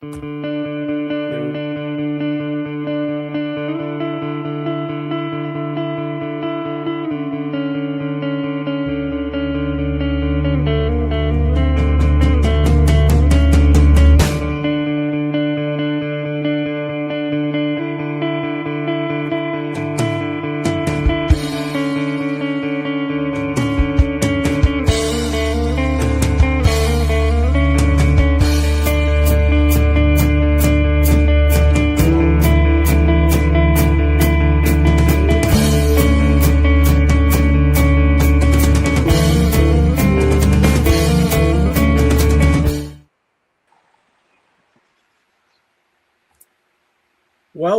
Well,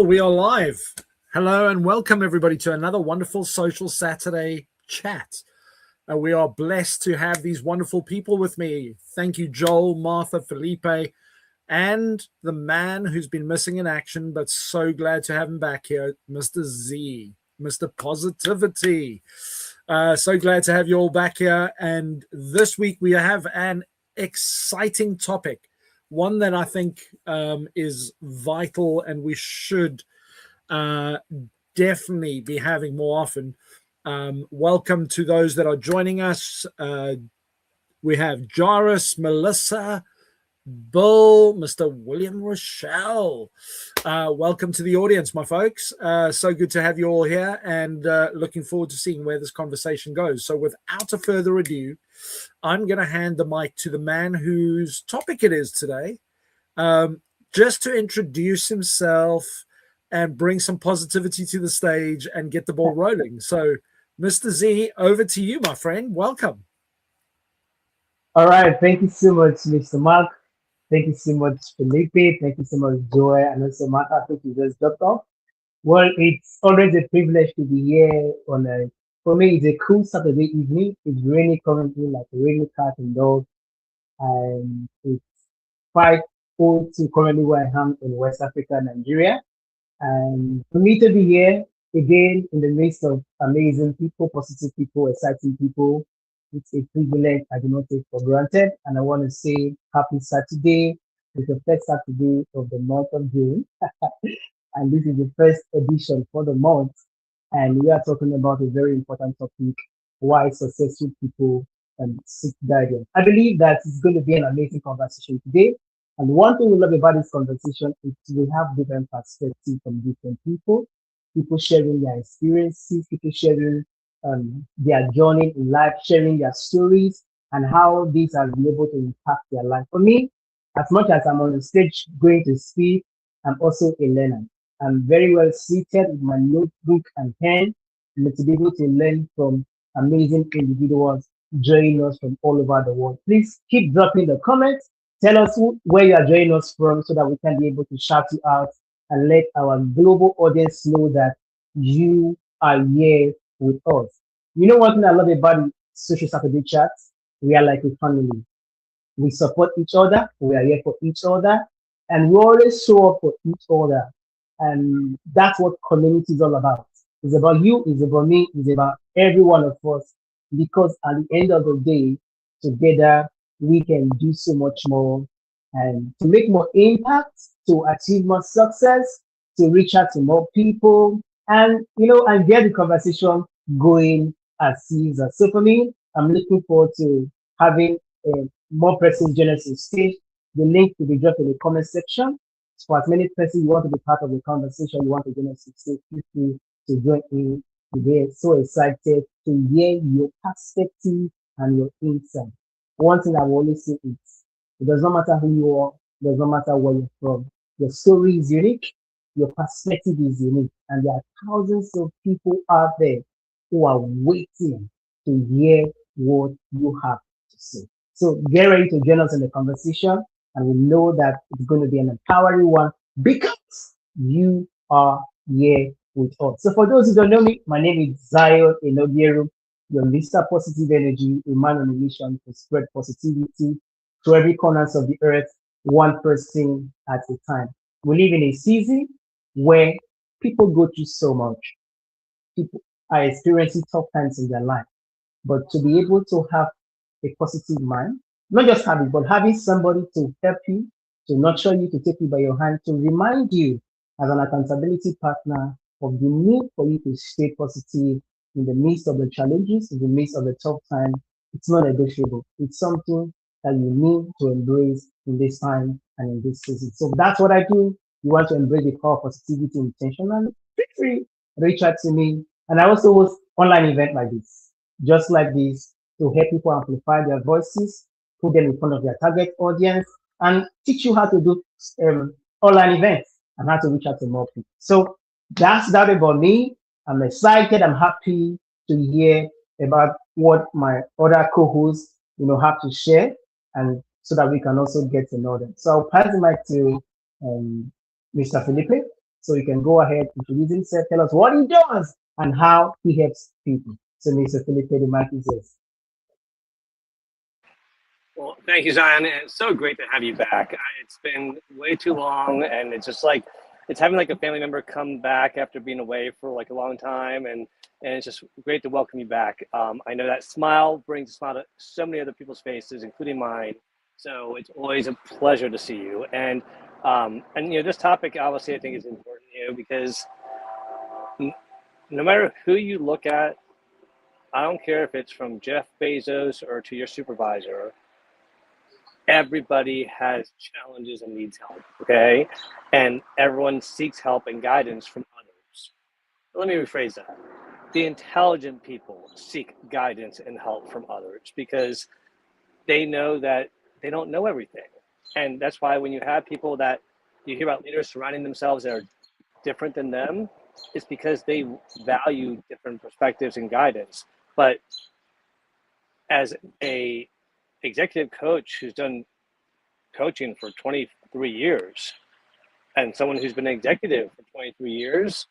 we are live. Hello and welcome everybody to another wonderful Social Saturday chat. We are blessed to have these wonderful people with me. Thank you, Joel, Martha, Felipe, and the man who's been missing in action, but so glad to have him back here, Mr. Z, Mr. Positivity. So glad to have you all back here. And this week we have an exciting topic, one that I think is vital and we should definitely be having more often. Welcome to those that are joining us. We have Jairus, Melissa, Bill, Mr. William Rochelle. Welcome to the audience, my folks. So good to have you all here, and looking forward to seeing where this conversation goes. So without a further ado, I'm going to hand the mic to the man whose topic it is today, just to introduce himself and bring some positivity to the stage and get the ball rolling. So, Mr. Z, over to you, my friend. Welcome. All right. Thank you so much, Mr. Mark. Thank you so much, Felipe. Thank you so much, Joy. And also, Martha, I think you just dropped off. Well, it's always a privilege to be here for me, it's a cool Saturday evening. It's raining currently, like a rainy cat and dog. And it's 5:02 currently where I am in West Africa, Nigeria. And for me to be here again in the midst of amazing people, positive people, exciting people, it's a privilege I do not take for granted. And I want to say happy Saturday. It's the first Saturday of the month of June. And this is the first edition for the month. And we are talking about a very important topic, why successful people seek guidance. I believe that it's going to be an amazing conversation today. And one thing we love about this conversation is we have different perspectives from different people sharing their experiences, people sharing their journey in life, sharing their stories, and how these are able to impact their life. For me, as much as I'm on the stage going to speak, I'm also a learner. I'm very well seated with my notebook and pen to be able to learn from amazing individuals joining us from all over the world. Please keep dropping the comments. Tell us where you are joining us from so that we can be able to shout you out and let our global audience know that you are here with us. You know one thing I love about the Social Saturday chats? We are like a family. We support each other. We are here for each other. And we always show up for each other. And that's what community is all about. It's about you, it's about me, it's about every one of us. Because at the end of the day, together, we can do so much more and to make more impact, to achieve more success, to reach out to more people, and and get the conversation going as season. So for me, I'm looking forward to having more persons join us on stage. The link will be dropped in the comment section. For as many persons you want to be part of the conversation, you want to join us on stage, feel free to join in. We're so excited to hear your perspective and your insight. One thing I will always say is, it does not matter who you are, it does not matter where you're from. Your story is unique, your perspective is unique, and there are thousands of people out there who are waiting to hear what you have to say. So get ready to join us in the conversation, and we know that it's going to be an empowering one because you are here with us. So for those who don't know me, my name is 𝗪𝗪𝗘𝗦𝗪𝗪𝗙, your Mr. Positive Energy, a man on a mission to spread positivity to every corners of the earth, one person at a time. We live in a season where people go through so much. People are experiencing tough times in their life. But to be able to have a positive mind, not just having, but having somebody to help you, to nurture you, to take you by your hand, to remind you as an accountability partner of the need for you to stay positive in the midst of the challenges, in the midst of the tough time. It's not negotiable. It's something that you need to embrace in this time and in this season. So that's what I do. You want to embrace the power of positivity intentionally? Feel free, reach out to me. And I also host online event like this, just like this, to help people amplify their voices, put them in front of their target audience, and teach you how to do online events and how to reach out to more people. So that's that about me. I'm excited. I'm happy to hear about what my other co-hosts, have to share, and so that we can also get to know them. So I'll pass the mic to Mr. Felipe, so you can go ahead, introduce himself, tell us what he does and how he helps people. So Mr. Felipe, the mic is yours. Well, thank you, Zion. It's so great to have you back. It's been way too long, and it's just like, it's having like a family member come back after being away for like a long time, and it's just great to welcome you back. I know that smile brings a smile to so many other people's faces, including mine. So it's always a pleasure to see you. And this topic, obviously, I think is important, because no matter who you look at, I don't care if it's from Jeff Bezos or to your supervisor, everybody has challenges and needs help, okay? And everyone seeks help and guidance from others. Let me rephrase that. The intelligent people seek guidance and help from others because they know that they don't know everything. And that's why when you have people that you hear about leaders surrounding themselves that are different than them, it's because they value different perspectives and guidance. But as a executive coach who's done coaching for 23 years and someone who's been an executive for 23 years,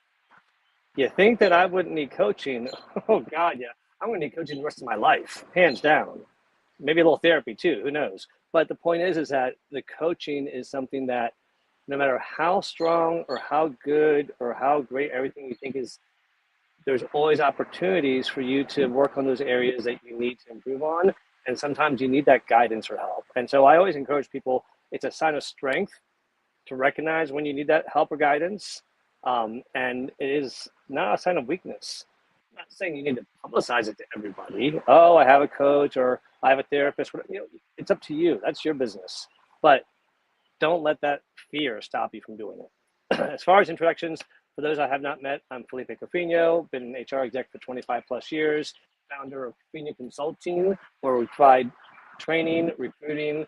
you think that I wouldn't need coaching? Oh God, yeah. I'm gonna need coaching the rest of my life, hands down. Maybe a little therapy too, who knows? But the point is that the coaching is something that no matter how strong or how good or how great everything you think is, there's always opportunities for you to work on those areas that you need to improve on. And sometimes you need that guidance or help. And so I always encourage people, it's a sign of strength to recognize when you need that help or guidance. And it is not a sign of weakness. I'm not saying you need to publicize it to everybody. Oh, I have a coach or I have a therapist. It's up to you. That's your business. But don't let that fear stop you from doing it. As far as introductions, for those I have not met, I'm Felipe Cofino, been an HR exec for 25 plus years, founder of Cofino Consulting, where we provide training, recruiting,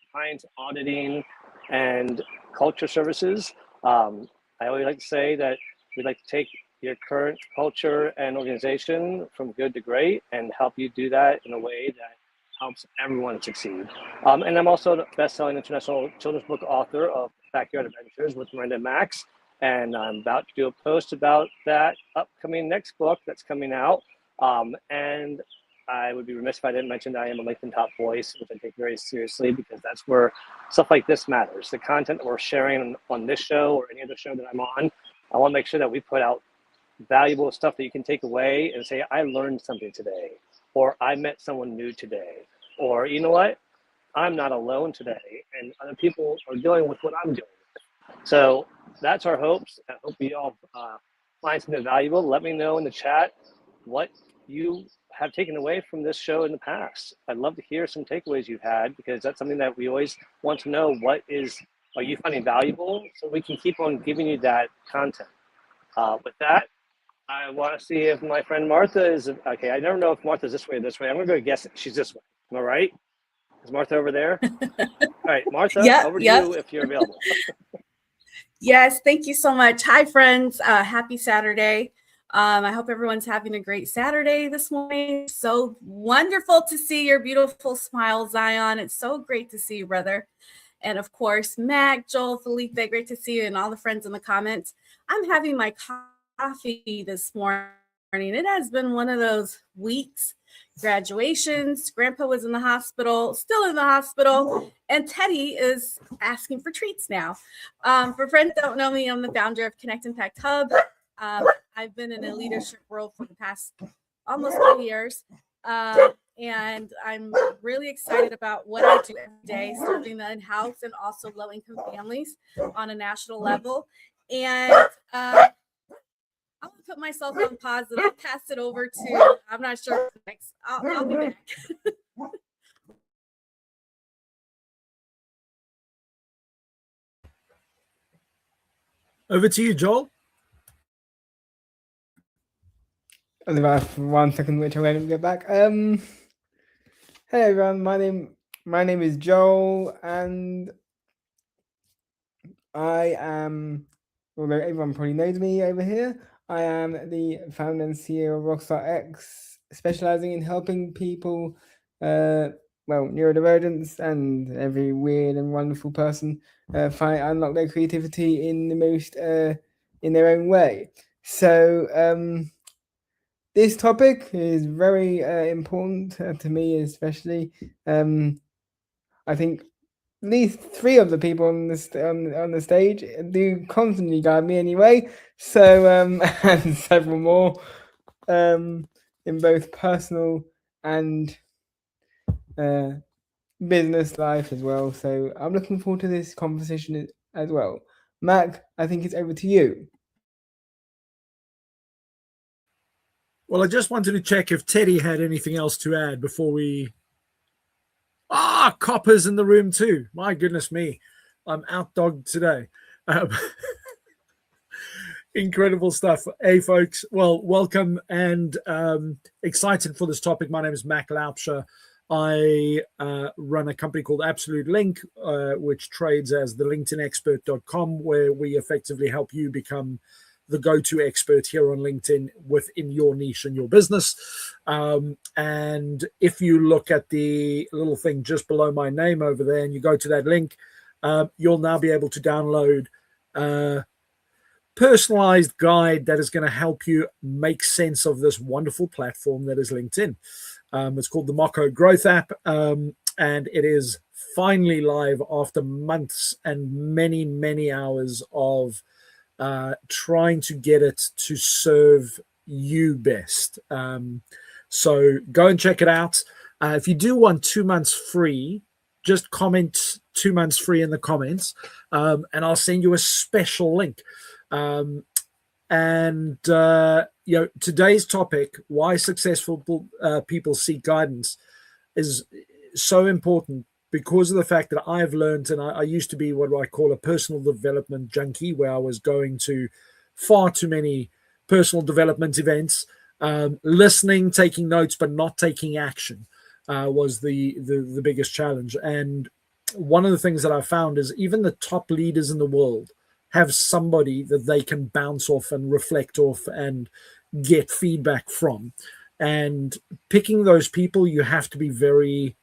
compliance, auditing, and culture services. I always like to say that we'd like to take your current culture and organization from good to great and help you do that in a way that helps everyone succeed. And I'm also the best-selling international children's book author of Backyard Adventures with Miranda and Max. And I'm about to do a post about that upcoming next book that's coming out. And I would be remiss if I didn't mention that I am a LinkedIn top voice, which I take very seriously because that's where stuff like this matters. The content that we're sharing on this show or any other show that I'm on, I want to make sure that we put out valuable stuff that you can take away and say, I learned something today, or I met someone new today, or you know what, I'm not alone today, and other people are dealing with what I'm dealing with. So that's our hopes. I hope you all find something valuable. Let me know in the chat what you have taken away from this show in the past. I'd love to hear some takeaways you've had because that's something that we always want to know. Are you finding valuable so we can keep on giving you that content. With that, I want to see if my friend Martha is, okay, I never know if Martha's this way or this way. I'm going to go guess it. She's this way. Am I right? Is Martha over there? All right, Martha, over to you if you're available. Yes, thank you so much. Hi, friends. Happy Saturday. I hope everyone's having a great Saturday this morning. So wonderful to see your beautiful smile, Zion. It's so great to see you, brother. And of course, Mac, Joel, Felipe, great to see you, and all the friends in the comments. I'm having my coffee this morning. It has been one of those weeks. Graduations, Grandpa was in the hospital, still in the hospital, and Teddy is asking for treats now. For friends that don't know me, I'm the founder of Connect Impact Hub. I've been in a leadership role for the past almost 3 years. and I'm really excited about what I do every day, serving the in-house and also low-income families on a national level. And I'm gonna put myself on pause and I'll pass it over to, I'm not sure what's next. I'll be back. Over to you, Joel. And about 1 second, which I'm going to get back. Hey everyone, my name is Joel, and I am, although everyone probably knows me over here, I am the founder and CEO of 𝗪𝗪𝗬, specializing in helping people, neurodivergents and every weird and wonderful person unlock their creativity in the most in their own way. So this topic is very important to me, especially. I think at least 3 of the people on the stage do constantly guide me anyway. So and several more in both personal and business life as well. So I'm looking forward to this conversation as well. Mac, I think it's over to you. Well, I just wanted to check if Teddy had anything else to add before we... Copper's in the room too. My goodness me. I'm outdogged today. Incredible stuff. Hey, folks. Well, welcome and excited for this topic. My name is 𝗪𝗪𝗬 I run a company called Absolute Link, which trades as the LinkedInExpert.com, where we effectively help you become the go-to expert here on LinkedIn within your niche and your business. And if you look at the little thing just below my name over there and you go to that link, you'll now be able to download a personalized guide that is going to help you make sense of this wonderful platform that is LinkedIn. It's called the 𝗪𝗪𝗬 Growth App, and it is finally live after months and many, many hours of trying to get it to serve you best. So go and check it out. If you do want 2 months free, just comment 2 months free in the comments, and I'll send you a special link. Today's topic, why successful people seek guidance, is so important because of the fact that I've learned, and I used to be what I call a personal development junkie, where I was going to far too many personal development events, listening, taking notes, but not taking action was the biggest challenge. And one of the things that I found is even the top leaders in the world have somebody that they can bounce off and reflect off and get feedback from. And picking those people, you have to be very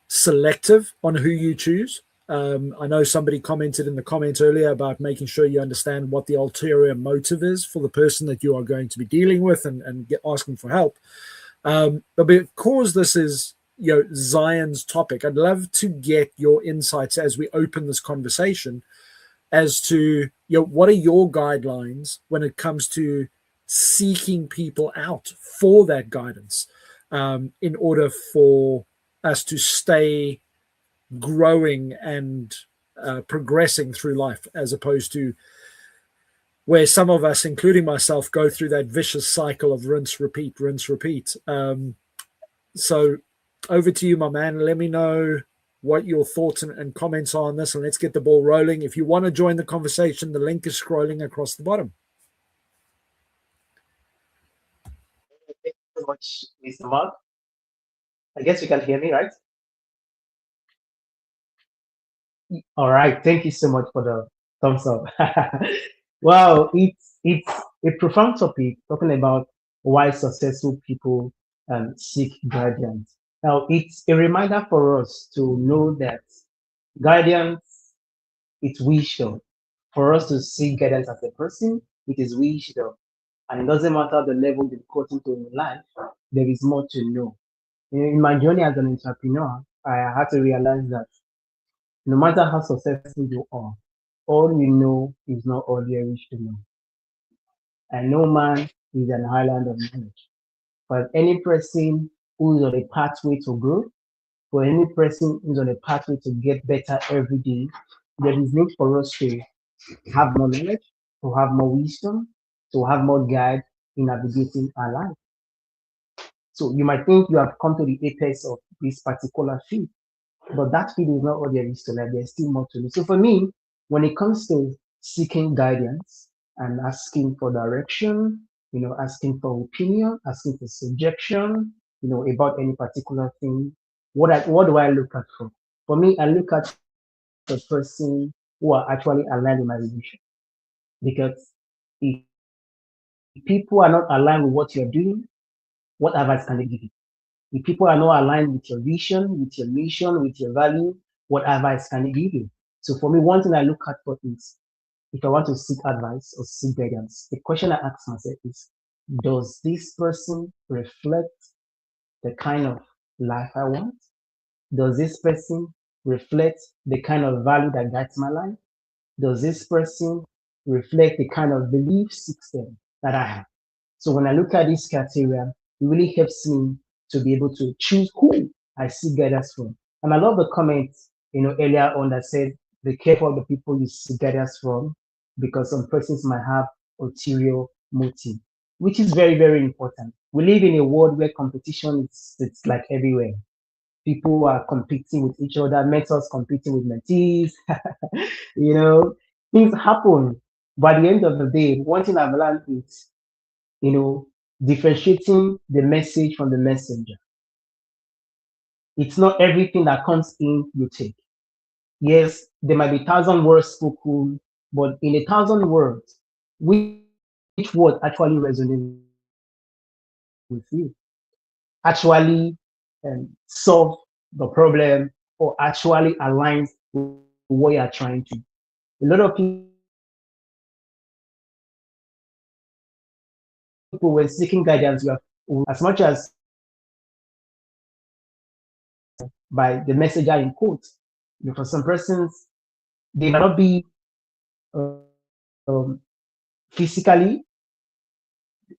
selective on who you choose. I know somebody commented in the comments earlier about making sure you understand what the ulterior motive is for the person that you are going to be dealing with and asking for help. But because this is Zion's topic, I'd love to get your insights as we open this conversation as to what are your guidelines when it comes to seeking people out for that guidance, in order for us to stay growing and progressing through life, as opposed to where some of us, including myself, go through that vicious cycle of rinse, repeat, rinse, repeat. So over to you, my man. Let me know what your thoughts and comments are on this, and let's get the ball rolling. If you want to join the conversation, the link is scrolling across the bottom. Thank you so much, Mr. Mark. I guess you can hear me, right? All right. Thank you so much for the thumbs up. Wow, it's a profound topic, talking about why successful people seek guidance. Now, it's a reminder for us to know that guidance, it's wisdom. For us to seek guidance as a person, it is wisdom. And it doesn't matter the level you've gotten to in life, there is more to know. In my journey as an entrepreneur, I had to realize that no matter how successful you are, all you know is not all there is to know. And no man is an island of knowledge. for any person who is on a pathway to grow, for any person who's on a pathway to get better every day, there is need for us to have more knowledge, to have more wisdom, to have more guide in navigating our life. So you might think you have come to the apex of this particular field, but that field is not all there is to life. There's still more to do. So for me, when it comes to seeking guidance and asking for direction, asking for opinion, asking for suggestion, about any particular thing, what do I look at for? For me, I look at the person who are actually aligned with my vision. Because if people are not aligned with what you're doing, what advice can they give you? If people are not aligned with your vision, with your mission, with your value, what advice can they give you? So for me, one thing I look at for is, if I want to seek advice or seek guidance, the question I ask myself is, does this person reflect the kind of life I want? Does this person reflect the kind of value that guides my life? Does this person reflect the kind of belief system that I have? So when I look at this criteria, it really helps me to be able to choose who I seek guidance from. And I love the comments, earlier on that said, be careful of the people you seek guidance from, because some persons might have ulterior motive, which is very, very important. We live in a world where competition it's like everywhere. People are competing with each other, mentors competing with mentees, things happen. But at the end of the day, one thing I've learned is, differentiating the message from the messenger. It's not everything that comes in you take. Yes, there might be 1,000 words spoken, but in 1,000 words, which word actually resonates with you? Actually solve the problem, or actually aligns with what you are trying to do. A lot of people, when seeking guidance, as much as by the messenger in quotes, for some persons, they might not be physically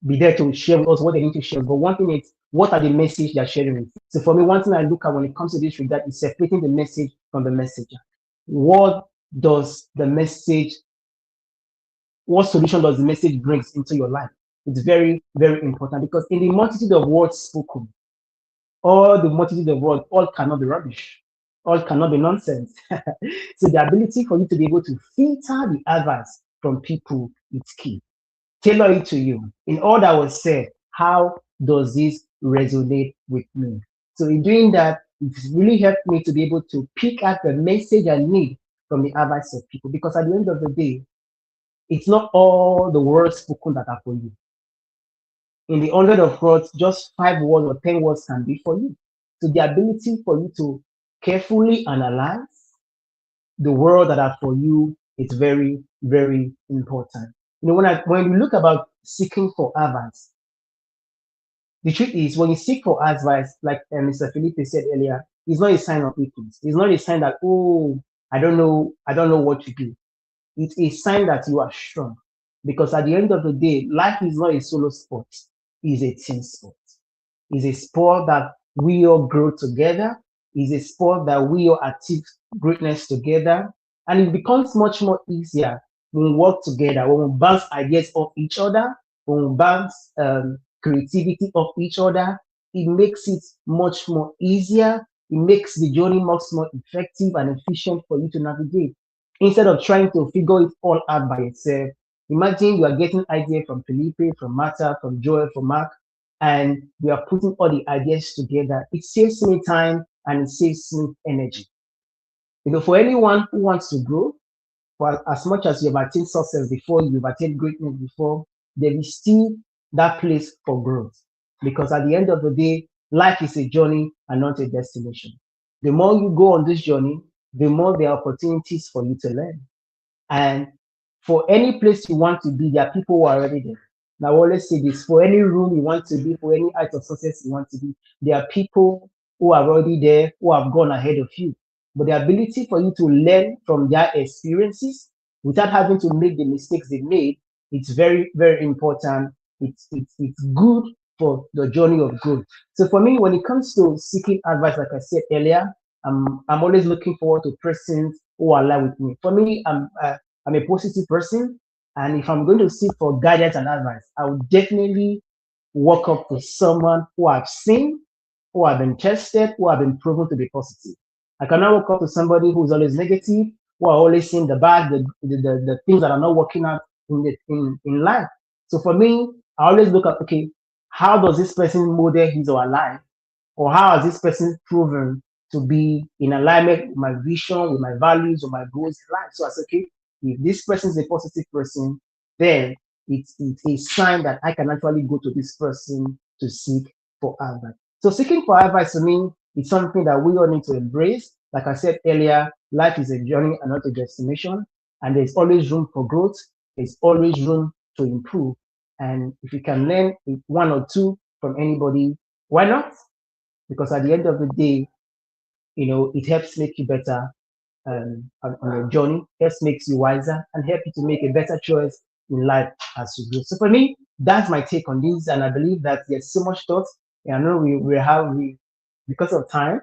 be there to share with us what they need to share. But one thing is, what are the message they're sharing with? So for me, one thing I look at when it comes to this regard is separating the message from the messenger. What solution does the message brings into your life? It's very, very important, because in the multitude of words spoken, all the multitude of words, all cannot be rubbish, all cannot be nonsense. So the ability for you to be able to filter the advice from people is key. Tailor it to you. In all that was said, how does this resonate with me? So in doing that, it's really helped me to be able to pick out the message I need from the advice of people, because at the end of the day, it's not all the words spoken that are for you. In the 100 of words, just 5 words or 10 words can be for you. So the ability for you to carefully analyze the words that are for you is very, very important. When you look about seeking for advice, the truth is, when you seek for advice, like Mr. Felipe said earlier, it's not a sign of weakness. It's not a sign that, oh, I don't know what to do. It's a sign that you are strong. Because at the end of the day, life is not a solo sport, it's a team sport. It's a sport that we all grow together. It's a sport that we all achieve greatness together. And it becomes much more easier when we work together, when we bounce ideas off each other, when we bounce creativity off each other. It makes it much more easier. It makes the journey much more effective and efficient for you to navigate. Instead of trying to figure it all out by yourself, imagine you are getting ideas from Felipe, from Martha, from Joel, from Mark, and we are putting all the ideas together. It saves me time and it saves me energy. For anyone who wants to grow, for as much as you've attained success before, you've attained greatness before, there is still that place for growth. Because at the end of the day, life is a journey and not a destination. The more you go on this journey, the more there are opportunities for you to learn. And for any place you want to be, there are people who are already there. Now, I always say this, for any room you want to be, for any height of success you want to be, there are people who are already there, who have gone ahead of you. But the ability for you to learn from their experiences without having to make the mistakes they made, it's very, very important. It's good for the journey of growth. So for me, when it comes to seeking advice, like I said earlier, I'm always looking forward to persons who align with me. For me, I'm a positive person, and if I'm going to seek for guidance and advice, I would definitely walk up to someone who I've seen, who have been tested, who have been proven to be positive. I cannot walk up to somebody who's always negative, who are always seeing the bad, the things that are not working out in life. So for me, I always look at, okay, how does this person model his or her life? Or how has this person proven to be in alignment with my vision, with my values, or my goals in life? So I said, okay, if this person is a positive person, then it's a sign that I can actually go to this person to seek for advice. So seeking for advice to me is something that we all need to embrace. Like I said earlier, life is a journey and not a destination. And there's always room for growth. There's always room to improve. And if you can learn one or two from anybody, why not? Because at the end of the day, it helps make you better on your journey, helps makes you wiser, and help you to make a better choice in life as you go. So for me, that's my take on this, and I believe that there's so much thought. And I know we because of time,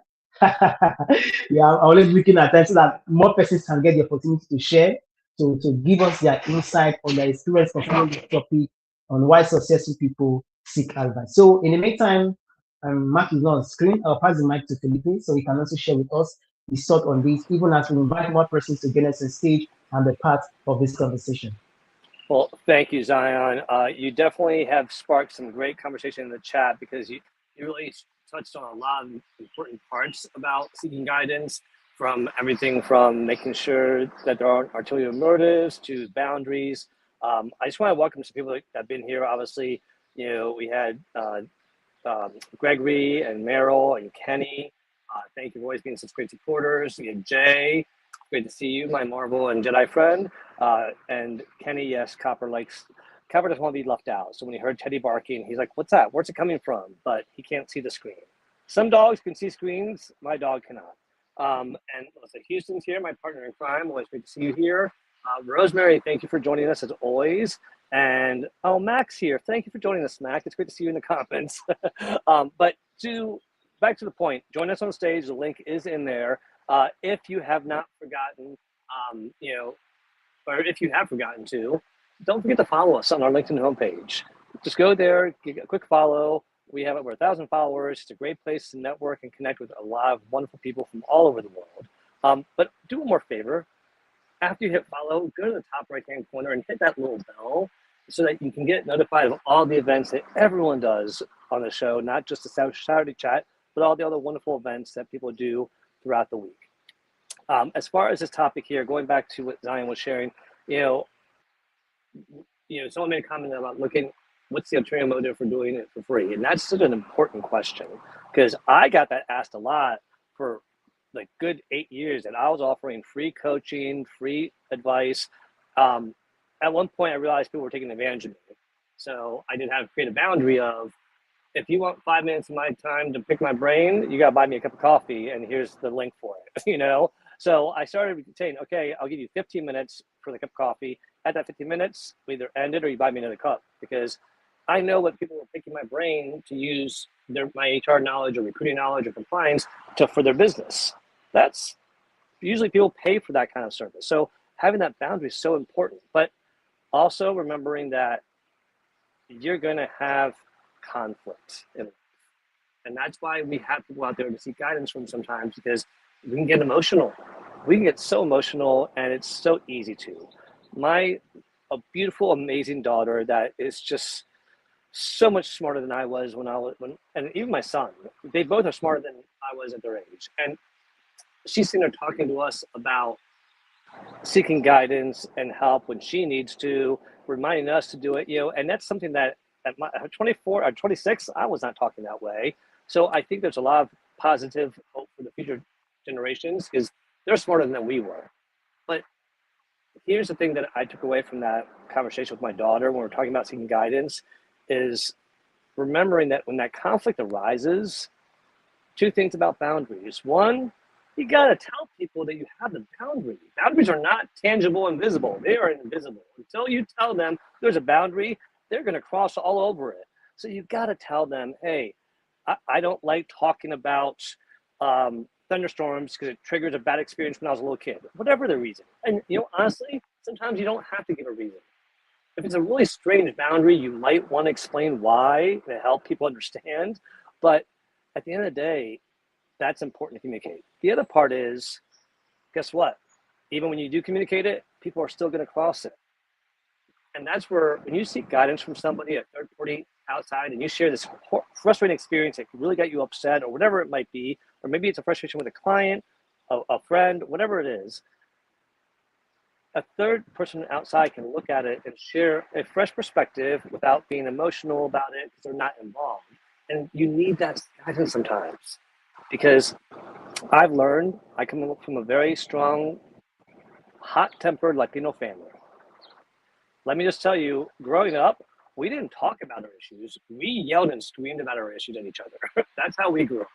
we are always looking at time so that more persons can get the opportunity to share, to give us their insight on their experience concerning this topic on why successful people seek advice. So in the meantime, Mark is not on screen. I'll pass the mic to Felipe so he can also share with us his thought on this, even as we invite more persons to get us on stage and be part of this conversation. Well, thank you, Zion. You definitely have sparked some great conversation in the chat because you really touched on a lot of important parts about seeking guidance, from everything from making sure that there aren't ulterior motives to boundaries. I just want to welcome some people that have been here. Obviously, we had Gregory and Meryl and Kenny. Thank you for always being such great supporters. We had Jay. Great to see you, my Marvel and Jedi friend. And Kenny, yes, Copper doesn't want to be left out. So when he heard Teddy barking, he's like, what's that? Where's it coming from? But he can't see the screen. Some dogs can see screens. My dog cannot. And Melissa Houston's here, my partner in crime. Always great to see you here. Rosemary, thank you for joining us as always. And Mac's here. Thank you for joining us, Mac. It's great to see you in the comments. But back to the point, join us on stage. The link is in there. If you have not forgotten, or if you have forgotten to, don't forget to follow us on our LinkedIn homepage. Just go there, give a quick follow. We have over 1,000 followers. It's a great place to network and connect with a lot of wonderful people from all over the world. But do one more favor. After you hit follow, go to the top right-hand corner and hit that little bell so that you can get notified of all the events that everyone does on the show, not just the Saturday chat, but all the other wonderful events that people do throughout the week. As far as this topic here, going back to what Zion was sharing, someone made a comment about what's the ulterior motive for doing it for free? And that's such an important question because I got that asked a lot for like good 8 years that I was offering free coaching, free advice. At one point I realized people were taking advantage of me. So I did have to create a boundary of, if you want 5 minutes of my time to pick my brain, you got to buy me a cup of coffee and here's the link for it, So I started saying, okay, I'll give you 15 minutes for the cup of coffee. At that 15 minutes, we either end it or you buy me another cup, because I know what people are picking my brain to use my HR knowledge or recruiting knowledge or compliance for their business. That's usually people pay for that kind of service. So having that boundary is so important, but also remembering that you're going to have conflict in life. And that's why we have people out there to seek guidance from sometimes, because we can get emotional. We can get so emotional, and it's so easy to. A beautiful, amazing daughter that is just so much smarter than I was and even my son, they both are smarter than I was at their age. And she's sitting there talking to us about seeking guidance and help when she needs to, reminding us to do it, and that's something that at 24 or 26, I was not talking that way. So I think there's a lot of positive hope for the future generations, because they're smarter than we were. But here's the thing that I took away from that conversation with my daughter when we're talking about seeking guidance, is remembering that when that conflict arises, two things about boundaries. One, you got to tell people that you have the boundary. Boundaries are not tangible and visible. They are invisible. Until you tell them there's a boundary, they're going to cross all over it. So you got to tell them, hey, I don't like talking about thunderstorms because it triggers a bad experience when I was a little kid, whatever the reason. And, you know, honestly, sometimes you don't have to give a reason. If it's a really strange boundary, you might want to explain why to help people understand. But at the end of the day, that's important to communicate. The other part is, guess what? Even when you do communicate it, people are still going to cross it. And that's where, when you seek guidance from somebody, a third party outside, and you share this frustrating experience that really got you upset, or whatever it might be, or maybe it's a frustration with a client, a friend, whatever it is, a third person outside can look at it and share a fresh perspective without being emotional about it because they're not involved. And you need that guidance sometimes, because I've learned, I come from a very strong, hot-tempered Latino family. Let me just tell you, growing up, we didn't talk about our issues. We yelled and screamed about our issues at each other. That's how we grew up.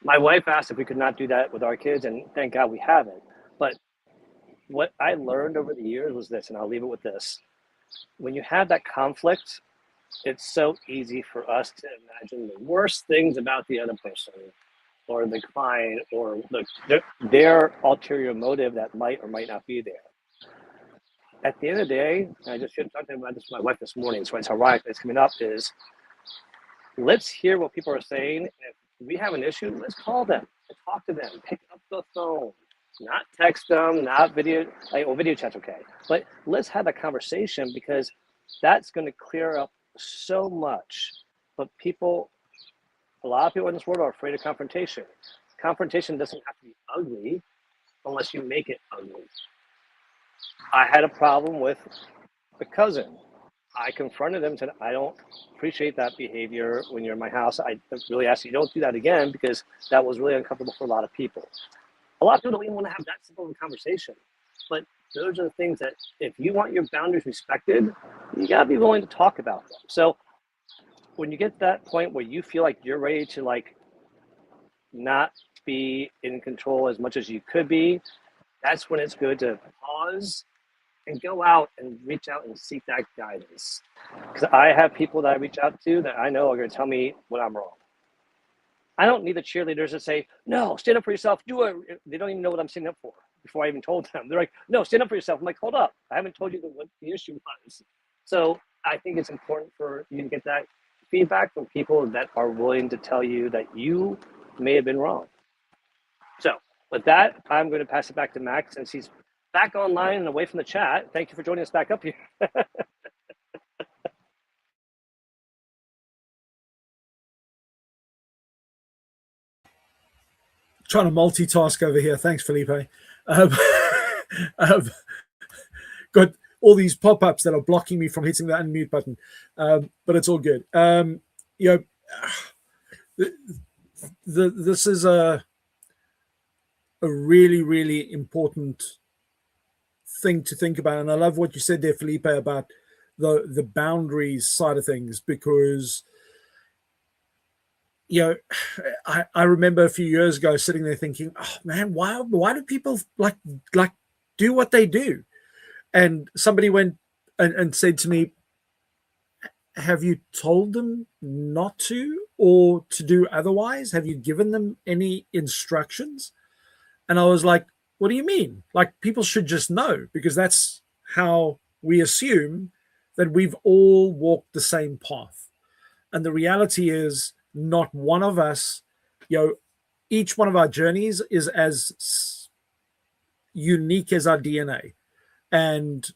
My wife asked if we could not do that with our kids, and thank God we haven't. But what I learned over the years was this, and I'll leave it with this. When you have that conflict, it's so easy for us to imagine the worst things about the other person or the client or their ulterior motive that might or might not be there. At the end of the day, and I just should talk about this with my wife this morning, so it's ironic it's coming up, is let's hear what people are saying. And if we have an issue, let's call them and talk to them. Pick up the phone. Not text them, not video, video chat's okay. But let's have a conversation, because that's going to clear up so much. But a lot of people in this world are afraid of confrontation. Confrontation doesn't have to be ugly unless you make it ugly. I had a problem with a cousin. I confronted him and said, I don't appreciate that behavior when you're in my house. I really ask you don't do that again, because that was really uncomfortable for a lot of people. A lot of people don't even want to have that simple of a conversation. But those are the things that, if you want your boundaries respected, you got to be willing to talk about them. So when you get to that point where you feel like you're ready to not be in control as much as you could be, that's when it's good to pause and go out and reach out and seek that guidance. Because I have people that I reach out to that I know are going to tell me when I'm wrong. I don't need the cheerleaders to say, no, stand up for yourself, do it. They don't even know what I'm standing up for before I even told them. They're like, no, stand up for yourself. I'm like, hold up. I haven't told you what the issue was. So I think it's important for you to get that feedback from people that are willing to tell you that you may have been wrong. So with that, I'm going to pass it back to Max, since he's back online and away from the chat. Thank you for joining us back up here. Trying to multitask over here. Thanks, Felipe. Got all these pop-ups that are blocking me from hitting the unmute button, but it's all good. This is a really, really important thing to think about, and I love what you said there, Felipe, about the boundaries side of things, because I remember a few years ago sitting there thinking, oh man, why do people like do what they do? And somebody went and said to me, have you told them not to, or to do otherwise? Have you given them any instructions? And I was like, what do you mean? Like, people should just know, because that's how we assume that we've all walked the same path. And the reality is, not one of us, each one of our journeys is as unique as our DNA. And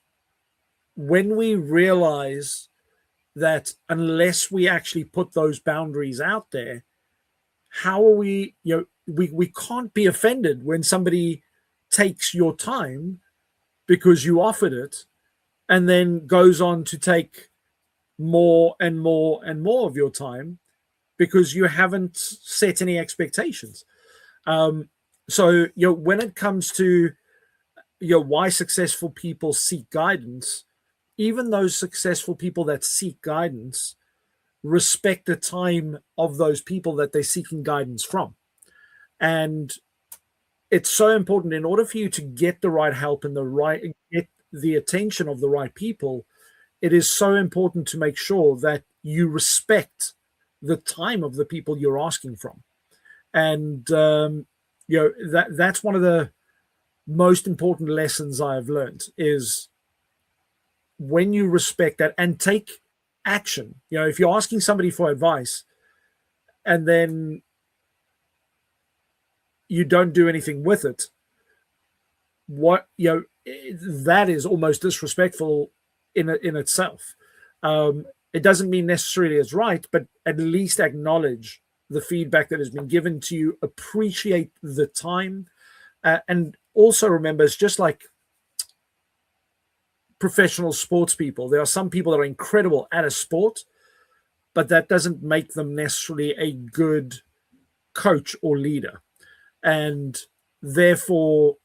when we realize that unless we actually put those boundaries out there, how are we can't be offended when somebody takes your time because you offered it, and then goes on to take more and more and more of your time because you haven't set any expectations. So when it comes to why successful people seek guidance, even those successful people that seek guidance respect the time of those people that they're seeking guidance from. And it's so important, in order for you to get the right help and get the attention of the right people, it is so important to make sure that you respect the time of the people you're asking from. And that's one of the most important lessons I have learned, is when you respect that and take action. If you're asking somebody for advice and then you don't do anything with it, that is almost disrespectful in itself. It doesn't mean necessarily it's right, but at least acknowledge the feedback that has been given to you, appreciate the time, and also remember, it's just like professional sports people. There are some people that are incredible at a sport, but that doesn't make them necessarily a good coach or leader. And therefore,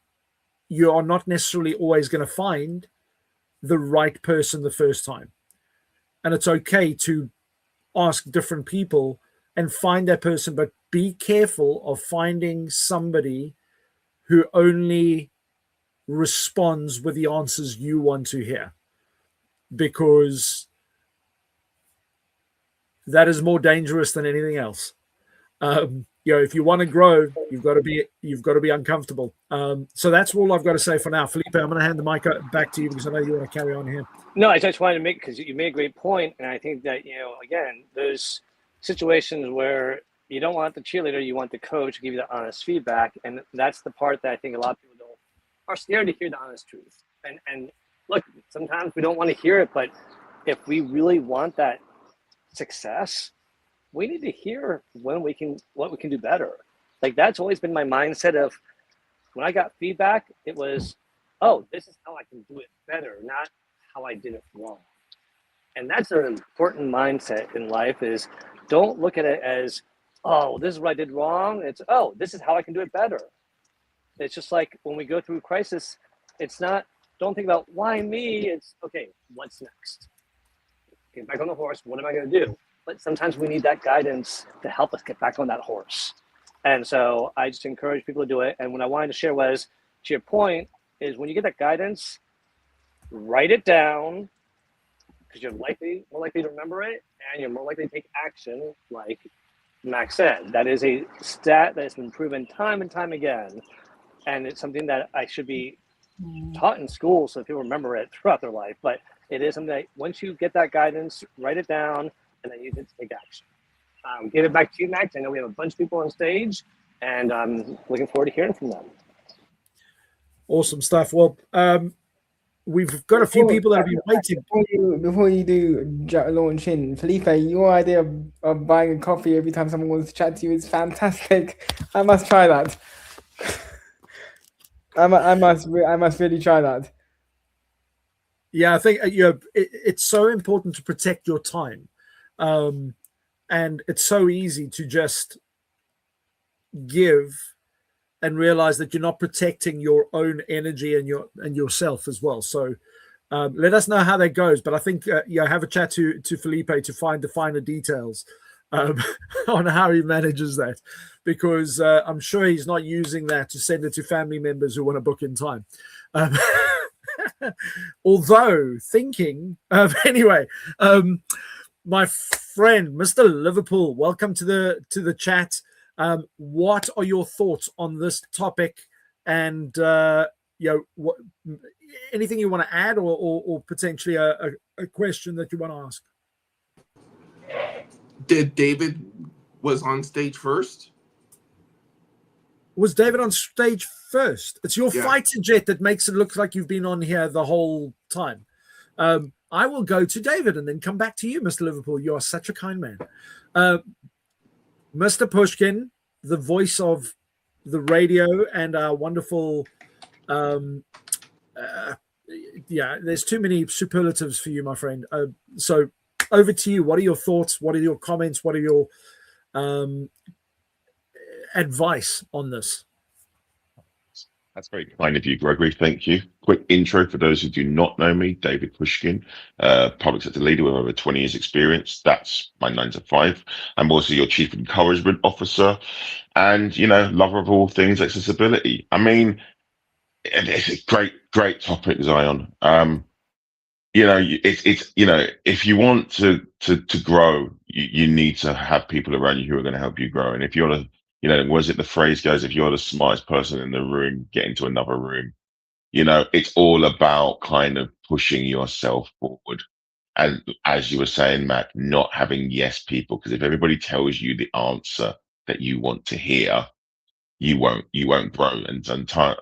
you are not necessarily always going to find the right person the first time. And it's okay to ask different people and find that person, but be careful of finding somebody who only responds with the answers you want to hear, because that is more dangerous than anything else. If you want to grow, you've got to be uncomfortable. So that's all I've got to say for now. Felipe, I'm going to hand the mic back to you because I know you want to carry on here. No, I just wanted to make, because you made a great point, and I think that, again, there's situations where you don't want the cheerleader, you want the coach to give you the honest feedback, and that's the part that I think a lot of people are scared to hear the honest truth. And look, sometimes we don't want to hear it, but if we really want that success, we need to hear what we can do better. Like, that's always been my mindset of, when I got feedback, it was, oh, this is how I can do it better, not how I did it wrong. And that's an important mindset in life, is don't look at it as, oh, this is what I did wrong. It's, oh, this is how I can do it better. It's just like when we go through crisis, it's not, don't think about why me, it's, okay, what's next? Get back on the horse, what am I going to do? But sometimes we need that guidance to help us get back on that horse. And so I just encourage people to do it. And what I wanted to share was, to your point, is when you get that guidance, write it down, because you're more likely to remember it, and you're more likely to take action, like Max said. That is a stat that has been proven time and time again. And it's something that I should be taught in school so people remember it throughout their life. But it is something that once you get that guidance, write it down, and then use it to take action. Give it back to you, Max. I know we have a bunch of people on stage, and I'm looking forward to hearing from them. Awesome stuff. Well, we've got a few people that have been waiting. Before you do launch in, Felipe, your idea of buying a coffee every time someone wants to chat to you is fantastic. I must try that. I must really try that. Yeah, I think it's so important to protect your time, and it's so easy to just give and realize that you're not protecting your own energy and yourself as well. So let us know how that goes. But I think have a chat to Felipe to find the finer details on how he manages that, because I'm sure he's not using that to send it to family members who want to book in time. Although thinking of anyway, my friend Mr. Liverpool, welcome to the chat. What are your thoughts on this topic? And what, anything you want to add, or potentially a question that you want to ask? Did David was on stage first? Was David on stage first? It's your fighter jet that makes it look like you've been on here the whole time. I will go to David and then come back to you, Mr. Liverpool. You are such a kind man. Mr. Pushkin, the voice of the radio and our wonderful, there's too many superlatives for you, my friend. So over to you. What are your thoughts? What are your comments? What are your advice on this? That's very kind of you, Gregory. Thank you. Quick intro for those who do not know me. David Pushkin, public sector leader with over 20 years experience. That's my 9 to 5. I'm also your chief encouragement officer and, lover of all things accessibility. I mean, it's a great topic, Zion. it's if you want to grow, you need to have people around you who are going to help you grow. And if you're was it the phrase goes, if you're the smartest person in the room, get into another room. It's all about kind of pushing yourself forward. And as you were saying, Matt, not having yes people, because if everybody tells you the answer that you want to hear, you won't grow. And sometimes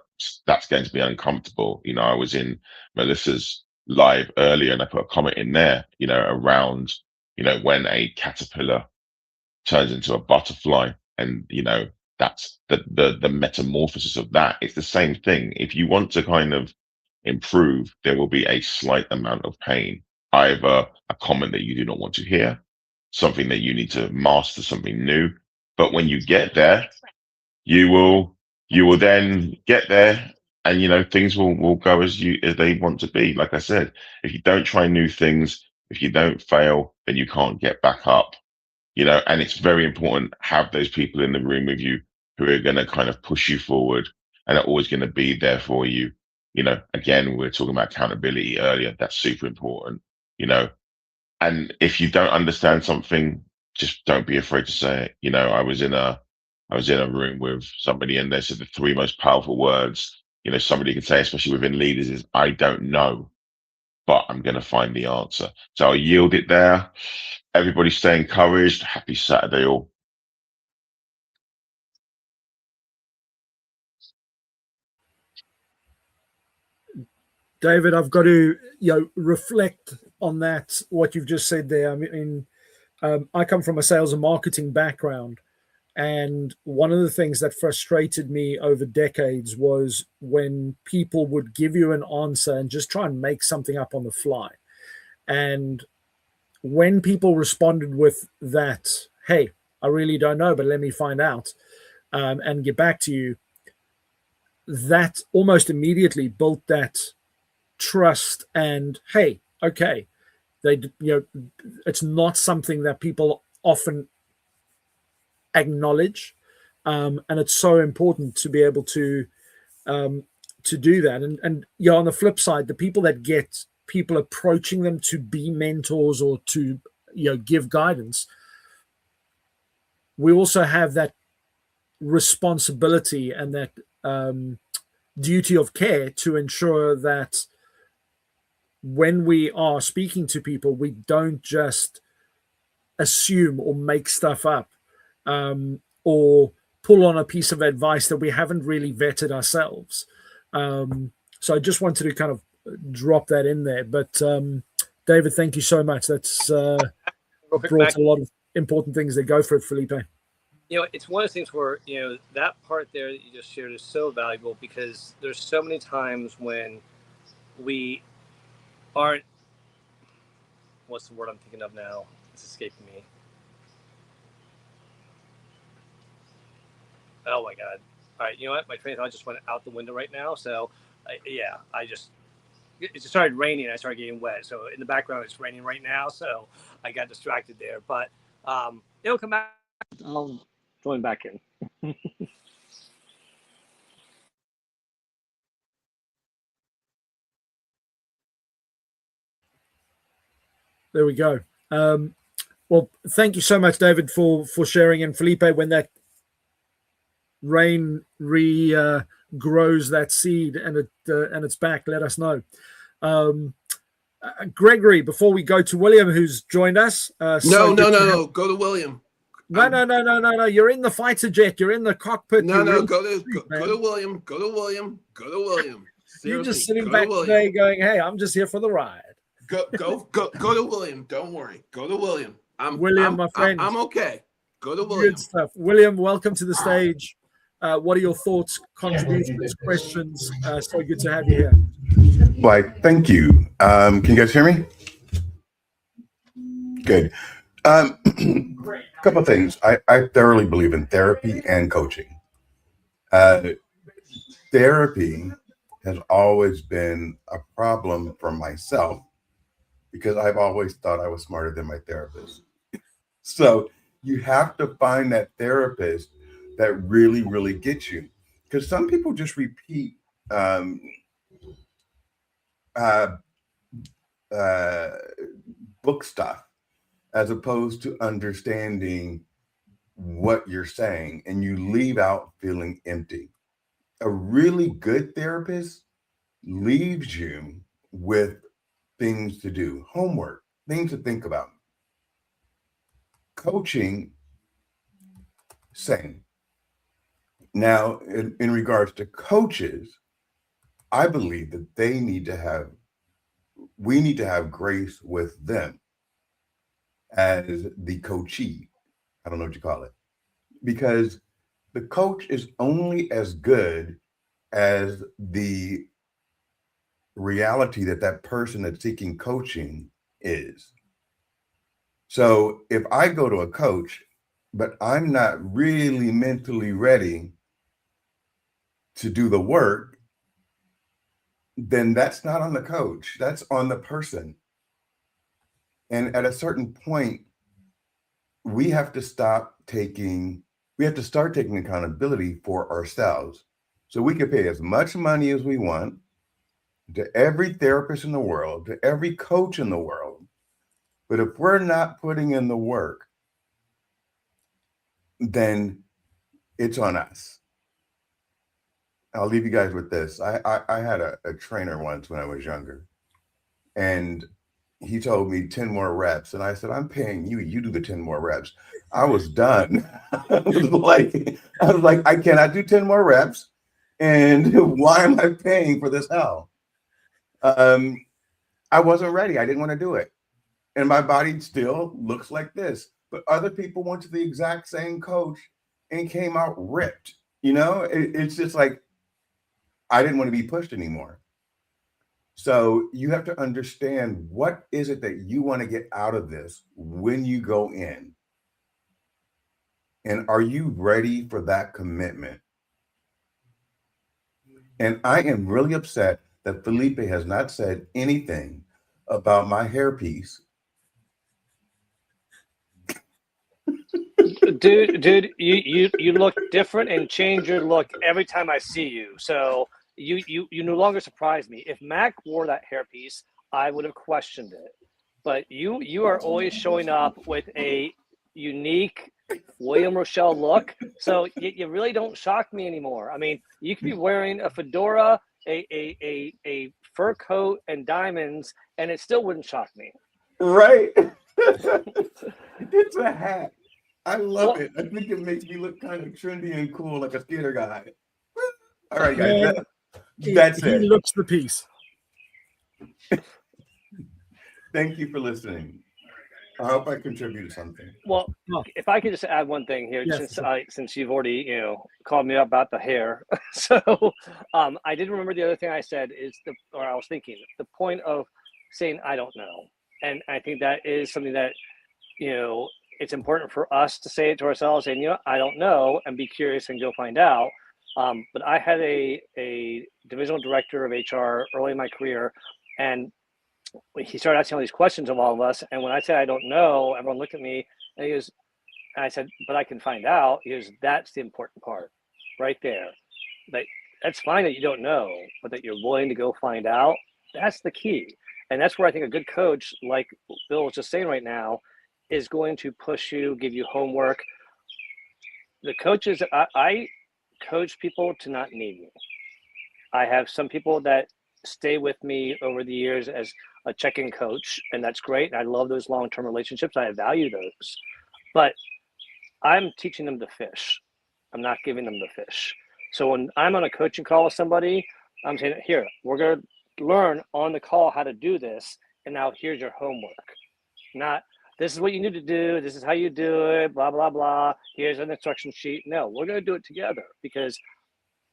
that's going to be uncomfortable. I was in Melissa's live earlier and I put a comment in there, around, when a caterpillar turns into a butterfly, and that's the metamorphosis of that. It's the same thing. If you want to kind of improve, there will be a slight amount of pain, either a comment that you do not want to hear, something that you need to master, something new. But when you get there, you will then get there, and things will go as they want to be. Like I said, if you don't try new things, if you don't fail, then you can't get back up. And it's very important to have those people in the room with you who are going to kind of push you forward and are always going to be there for you. Again, we were talking about accountability earlier. That's super important. And if you don't understand something, just don't be afraid to say it. I was in a room with somebody and they said the three most powerful words, somebody can say, especially within leaders, is I don't know, but I'm going to find the answer. So I'll yield it there. Everybody stay encouraged. Happy Saturday all. David, I've got to reflect on that, what you've just said there. I mean, I come from a sales and marketing background, and one of the things that frustrated me over decades was when people would give you an answer and just try and make something up on the fly. And when people responded with that, hey, I really don't know, but let me find out and get back to you, that almost immediately built that trust. And hey, okay, it's not something that people often acknowledge, and it's so important to be able to do that. And on the flip side, the people that get people approaching them to be mentors or to give guidance, we also have that responsibility and that duty of care to ensure that when we are speaking to people, we don't just assume or make stuff up, or pull on a piece of advice that we haven't really vetted ourselves. So I just wanted to kind of drop that in there. But David, thank you so much. That's brought a lot of important things that go for it, Felipe. It's one of the things where, that part there that you just shared is so valuable, because there's so many times when we aren't, what's the word I'm thinking of now? It's escaping me. Oh my God. All right. You know what? My train of thought just went out the window right now. So it just started raining and I started getting wet. So in the background, it's raining right now. So I got distracted there, but it'll come back. I'll join back in. There we go. Well, thank you so much, David, for sharing. And Felipe, when that rain regrows that seed and it's back, let us know. Gregory, before we go to William, who's joined us. No. Go to William. No. You're in the fighter jet. You're in the cockpit. No. Go to William. Go to William. Go to William. Seriously, you're just sitting back today going, hey, I'm just here for the ride. Go to William. Don't worry. Go to William. My friend. I'm okay. Go to William. Good stuff. William, welcome to the stage. What are your thoughts, contributions, questions? So good to have you here. Why, thank you. Can you guys hear me? Good. A couple of things. I thoroughly believe in therapy and coaching. Therapy has always been a problem for myself because I've always thought I was smarter than my therapist. So you have to find that therapist that really, really gets you. Because some people just repeat book stuff as opposed to understanding what you're saying, and you leave out feeling empty. A really good therapist leaves you with things to do, homework, things to think about. Coaching, same. Now, in regards to coaches, I believe that we need to have grace with them as the coachee. I don't know what you call it, because the coach is only as good as the reality that person that's seeking coaching is. So if I go to a coach, but I'm not really mentally ready to do the work, then that's not on the coach, that's on the person. And at a certain point, we have to start taking accountability for ourselves. So we can pay as much money as we want to every therapist in the world, to every coach in the world. But if we're not putting in the work, then it's on us. I'll leave you guys with this. I had a trainer once when I was younger, and he told me 10 more reps. And I said, I'm paying you, you do the 10 more reps. I was done. I was like, I cannot do 10 more reps. And why am I paying for this hell? I wasn't ready. I didn't want to do it. And my body still looks like this. But other people went to the exact same coach and came out ripped. You know, it's just like, I didn't want to be pushed anymore. So you have to understand, what is it that you want to get out of this when you go in? And are you ready for that commitment? And I am really upset that Felipe has not said anything about my hairpiece. Dude, you look different and change your look every time I see you. So you no longer surprise me. If Mac wore that hairpiece, I would have questioned it. But you are always showing up with a unique William Rochelle look. So you really don't shock me anymore. I mean, you could be wearing a fedora, a fur coat, and diamonds, and it still wouldn't shock me. Right? It's a hat. I love it. I think it makes me look kind of trendy and cool, like a skater guy. All right, guys. That's it. He looks the piece. Thank you for listening. I hope I contributed something. Well, if I could just add one thing here, yes, since you've already called me up about the hair, so I did remember the other thing I said I was thinking the point of saying I don't know, and I think that is something that it's important for us to say it to ourselves, saying I don't know, and be curious and go find out. But I had a divisional director of HR early in my career, and he started asking all these questions of all of us. And when I said, I don't know, everyone looked at me and I said, but I can find out. He goes, that's the important part right there. That's fine that you don't know, but that you're willing to go find out. That's the key. And that's where I think a good coach, like Bill was just saying right now, is going to push you, give you homework. The coaches, I coach people to not need me. I have some people that stay with me over the years as a check-in coach, and that's great. I love those long-term relationships. I value those, but I'm teaching them to fish. I'm not giving them the fish. So when I'm on a coaching call with somebody, I'm saying, here, we're going to learn on the call how to do this, and now here's your homework. Not, this is what you need to do, this is how you do it, blah, blah, blah. Here's an instruction sheet. No, we're going to do it together, because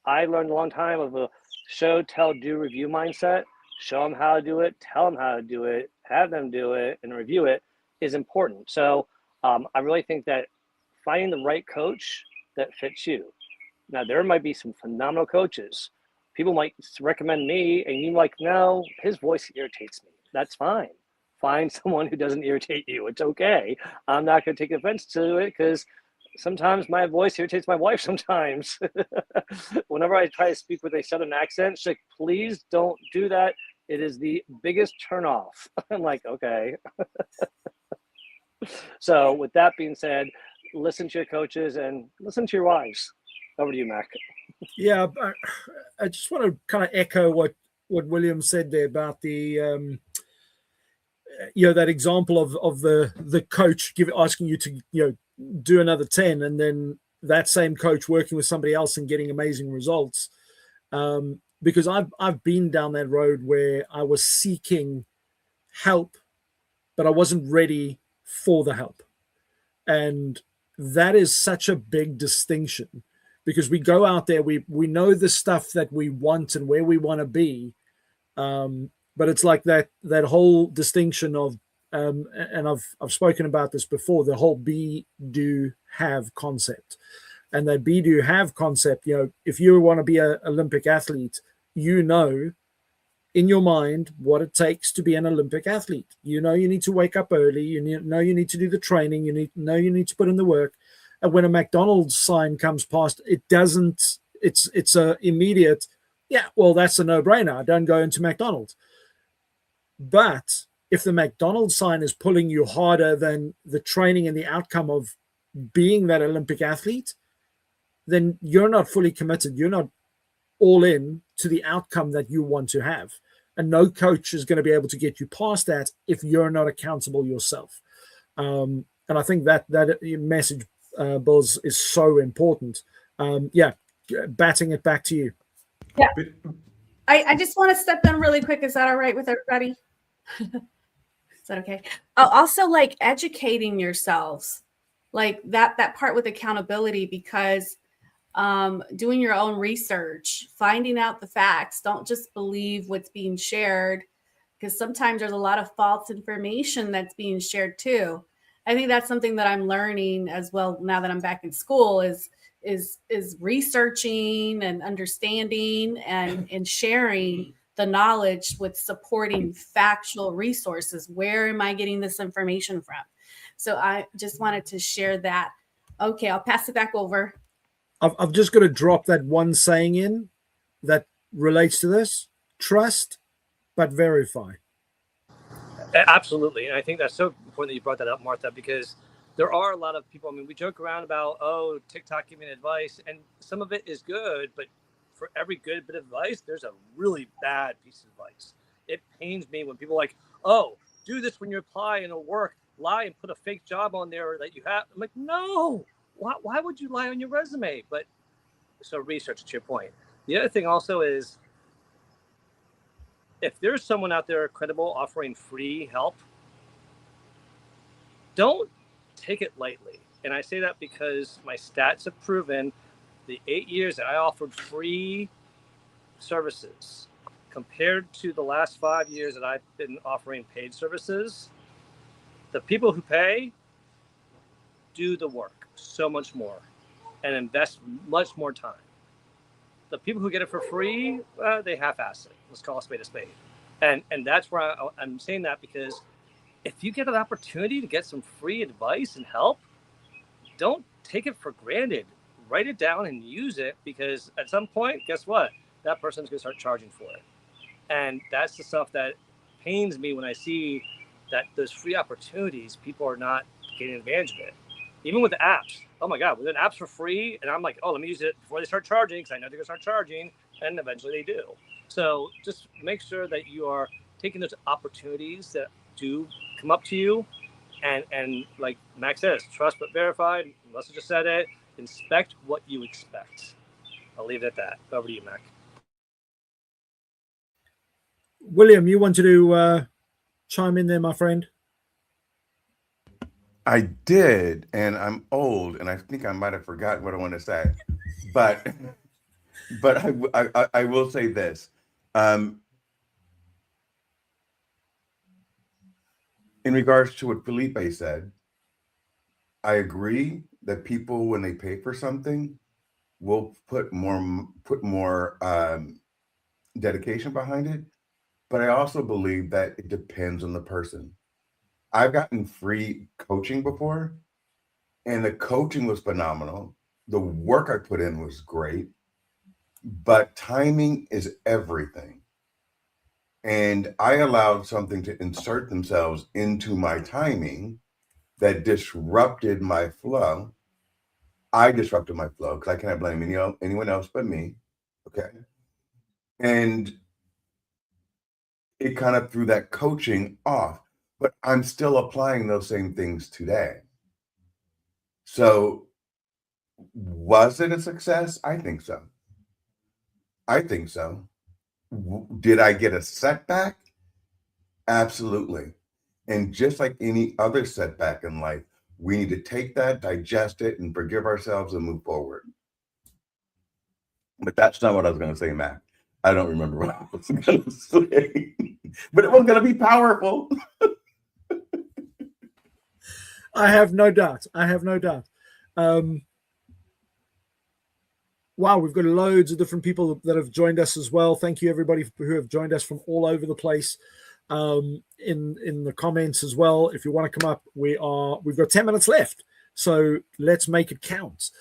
I learned a long time of a show, tell, do, review mindset. Show them how to do it, tell them how to do it, have them do it, and review it is important. So I really think that finding the right coach that fits you. Now, there might be some phenomenal coaches. People might recommend me, and you like, no, his voice irritates me. That's fine. Find someone who doesn't irritate you. It's okay. I'm not going to take offense to it, because sometimes my voice irritates my wife sometimes. Whenever I try to speak with a Southern accent, she's like, please don't do that. It is the biggest turnoff. I'm like, okay. So with that being said, listen to your coaches and listen to your wives. Over to you, Mac. Yeah, I just want to kind of echo what William said there about the that example of the coach asking you to do another 10, and then that same coach working with somebody else and getting amazing results. Because I've been down that road where I was seeking help, but I wasn't ready for the help. And that is such a big distinction, because we go out there, we know the stuff that we want and where we want to be. But it's like that whole distinction of, and I've spoken about this before, the whole be, do, have concept. And that be, do, have concept, if you want to be an Olympic athlete, in your mind what it takes to be an Olympic athlete. You need to wake up early. You need to do the training. You need to put in the work. And when a McDonald's sign comes past, it's a immediate, yeah, well, that's a no-brainer. I don't go into McDonald's. But if the McDonald's sign is pulling you harder than the training and the outcome of being that Olympic athlete, then you're not fully committed. You're not all in to the outcome that you want to have. And no coach is going to be able to get you past that if you're not accountable yourself. And I think that message, Buzz, is so important. Batting it back to you. Yeah. I just want to step in really quick. Is that all right with everybody? Is that okay? Also, like, educating yourselves, like that part with accountability, because doing your own research, finding out the facts. Don't just believe what's being shared, because sometimes there's a lot of false information that's being shared too. I think that's something that I'm learning as well now that I'm back in school, is researching and understanding and sharing the knowledge with supporting factual resources. Where am I getting this information from? So I just wanted to share that. Okay, I'll pass it back over. I've just got to drop that one saying in that relates to this: trust, but verify. Absolutely. And I think that's so important that you brought that up, Martha, because there are a lot of people. I mean, we joke around about, TikTok giving advice, and some of it is good, but for every good bit of advice, there's a really bad piece of advice. It pains me when people are like, do this when you apply and it'll work. Lie and put a fake job on there that you have. I'm like, no. Why would you lie on your resume? But so research, to your point. The other thing also is, if there's someone out there credible offering free help, don't take it lightly. And I say that because my stats have proven the 8 years that I offered free services compared to the last 5 years that I've been offering paid services, the people who pay do the work so much more and invest much more time. The people who get it for free, they half-ass it. Let's call a spade a spade. And that's where I'm saying that, because if you get an opportunity to get some free advice and help, don't take it for granted. Write it down and use it, because at some point, guess what? That person's going to start charging for it. And that's the stuff that pains me when I see that those free opportunities, people are not getting advantage of it. Even with the apps. Oh my God, with the apps for free, and I'm like, let me use it before they start charging, because I know they're gonna start charging, and eventually they do. So just make sure that you are taking those opportunities that do come up to you, and like Max says, trust but verify. Melissa just said it. Inspect what you expect. I'll leave it at that. Over to you, Mac. William, you wanted to chime in there, my friend? I did, and I'm old, and I think I might have forgotten what I want to say, but I will say this. In regards to what Felipe said, I agree that people, when they pay for something, will put more dedication behind it. But I also believe that it depends on the person. I've gotten free coaching before, and the coaching was phenomenal. The work I put in was great, but timing is everything. And I allowed something to insert themselves into my timing that disrupted my flow. I disrupted my flow because I cannot blame anyone else but me. Okay. And it kind of threw that coaching off, but I'm still applying those same things today. So was it a success? I think so. I think so. Did I get a setback? Absolutely. And just like any other setback in life, we need to take that, digest it, and forgive ourselves and move forward. But that's not what I was going to say, Matt. I don't remember what I was going to say, but it was going to be powerful. I have no doubt. I have no doubt. Wow, we've got loads of different people that have joined us as well. Thank you, everybody who have joined us from all over the place in the comments as well. If you want to come up, we've got 10 minutes left, so let's make it count.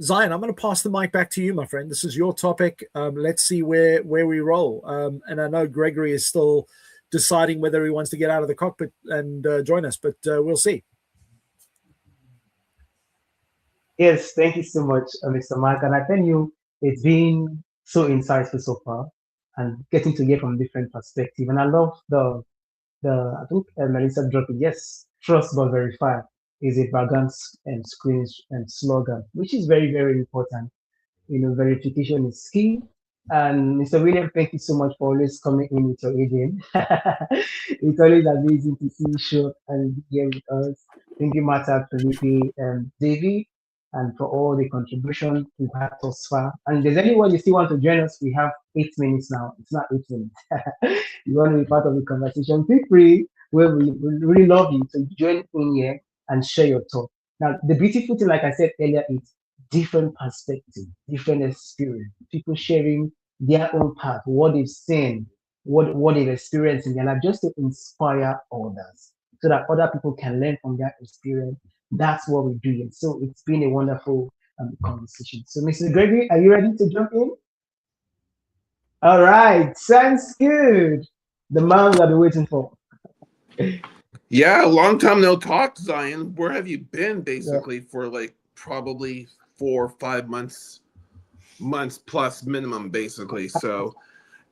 Zion, I'm going to pass the mic back to you, my friend. This is your topic. Let's see where we roll. And I know Gregory is still deciding whether he wants to get out of the cockpit and join us, but we'll see. Yes, thank you so much, Mr. Mark. And I tell you, it's been so insightful so far and getting to hear from different perspectives. And I love I think Melissa dropped it. Yes, trust but verify is a bragant and screen and slogan, which is very, very important. Verification is key. And Mr. William, thank you so much for always coming in with your agent. It's always amazing to see you show and be here with us. Thank you, Martha, Felipe, and David, and for all the contributions we've had thus far. And if there's anyone you still want to join us, we have 8 minutes now. It's not 8 minutes. You want to be part of the conversation, feel free. We really love you to join in here and share your thoughts. Now, the beautiful thing, like I said earlier, is different perspective, different experience, people sharing their own path, what they've seen, what they've experienced in their life, just to inspire others so that other people can learn from that experience. That's what we're doing. So it's been a wonderful conversation. So Mr. Gregory, are you ready to jump in? All right, sounds good. The man that we're waiting for. Yeah, long time no talk, Zion. Where have you been basically for like probably 4 or 5 months plus minimum, basically. So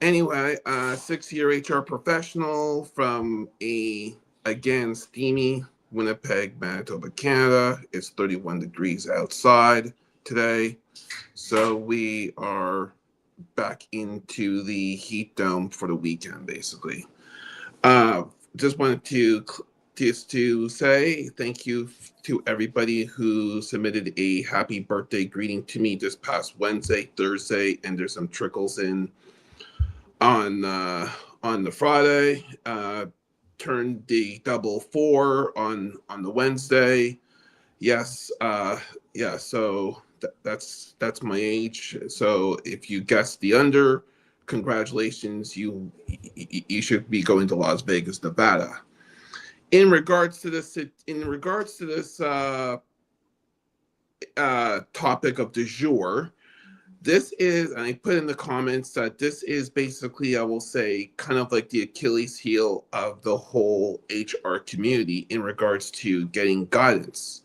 anyway, 6-year HR professional from again, steamy Winnipeg, Manitoba, Canada. It's 31 degrees outside today. So we are back into the heat dome for the weekend, basically. Just wanted to say thank you to everybody who submitted a happy birthday greeting to me this past Wednesday, Thursday, and there's some trickles in on the Friday. Turned the double 4 on the Wednesday. Yes, yeah. So that's my age. So if you guessed the under, congratulations. You should be going to Las Vegas, Nevada. In regards to this topic of du jour, this is, and I put in the comments that this is basically, I will say, kind of like the Achilles heel of the whole HR community in regards to getting guidance.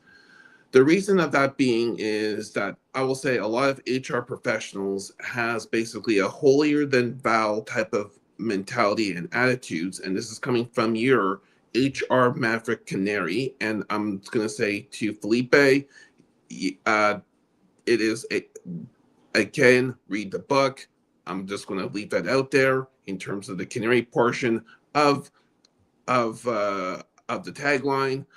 The reason of that being is that I will say a lot of HR professionals has basically a holier than thou type of mentality and attitudes, and this is coming from your HR Maverick Canary, and I'm going to say to Felipe, it is again, read the book. I'm just going to leave that out there in terms of the canary portion of the tagline.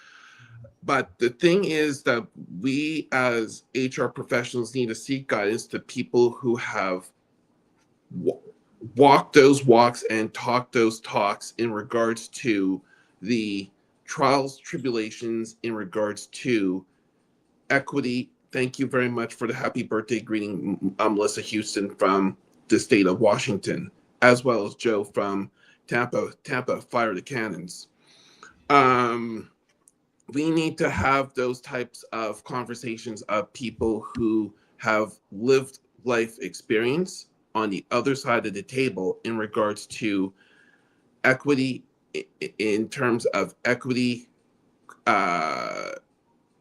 But the thing is that we as HR professionals need to seek guidance to people who have walked those walks and talked those talks in regards to the trials, tribulations, in regards to equity. Thank you very much for the happy birthday greeting, Melissa Houston from the state of Washington, as well as Joe from Tampa, Fire the Cannons. We need to have those types of conversations of people who have lived life experience on the other side of the table in regards to equity in terms of equity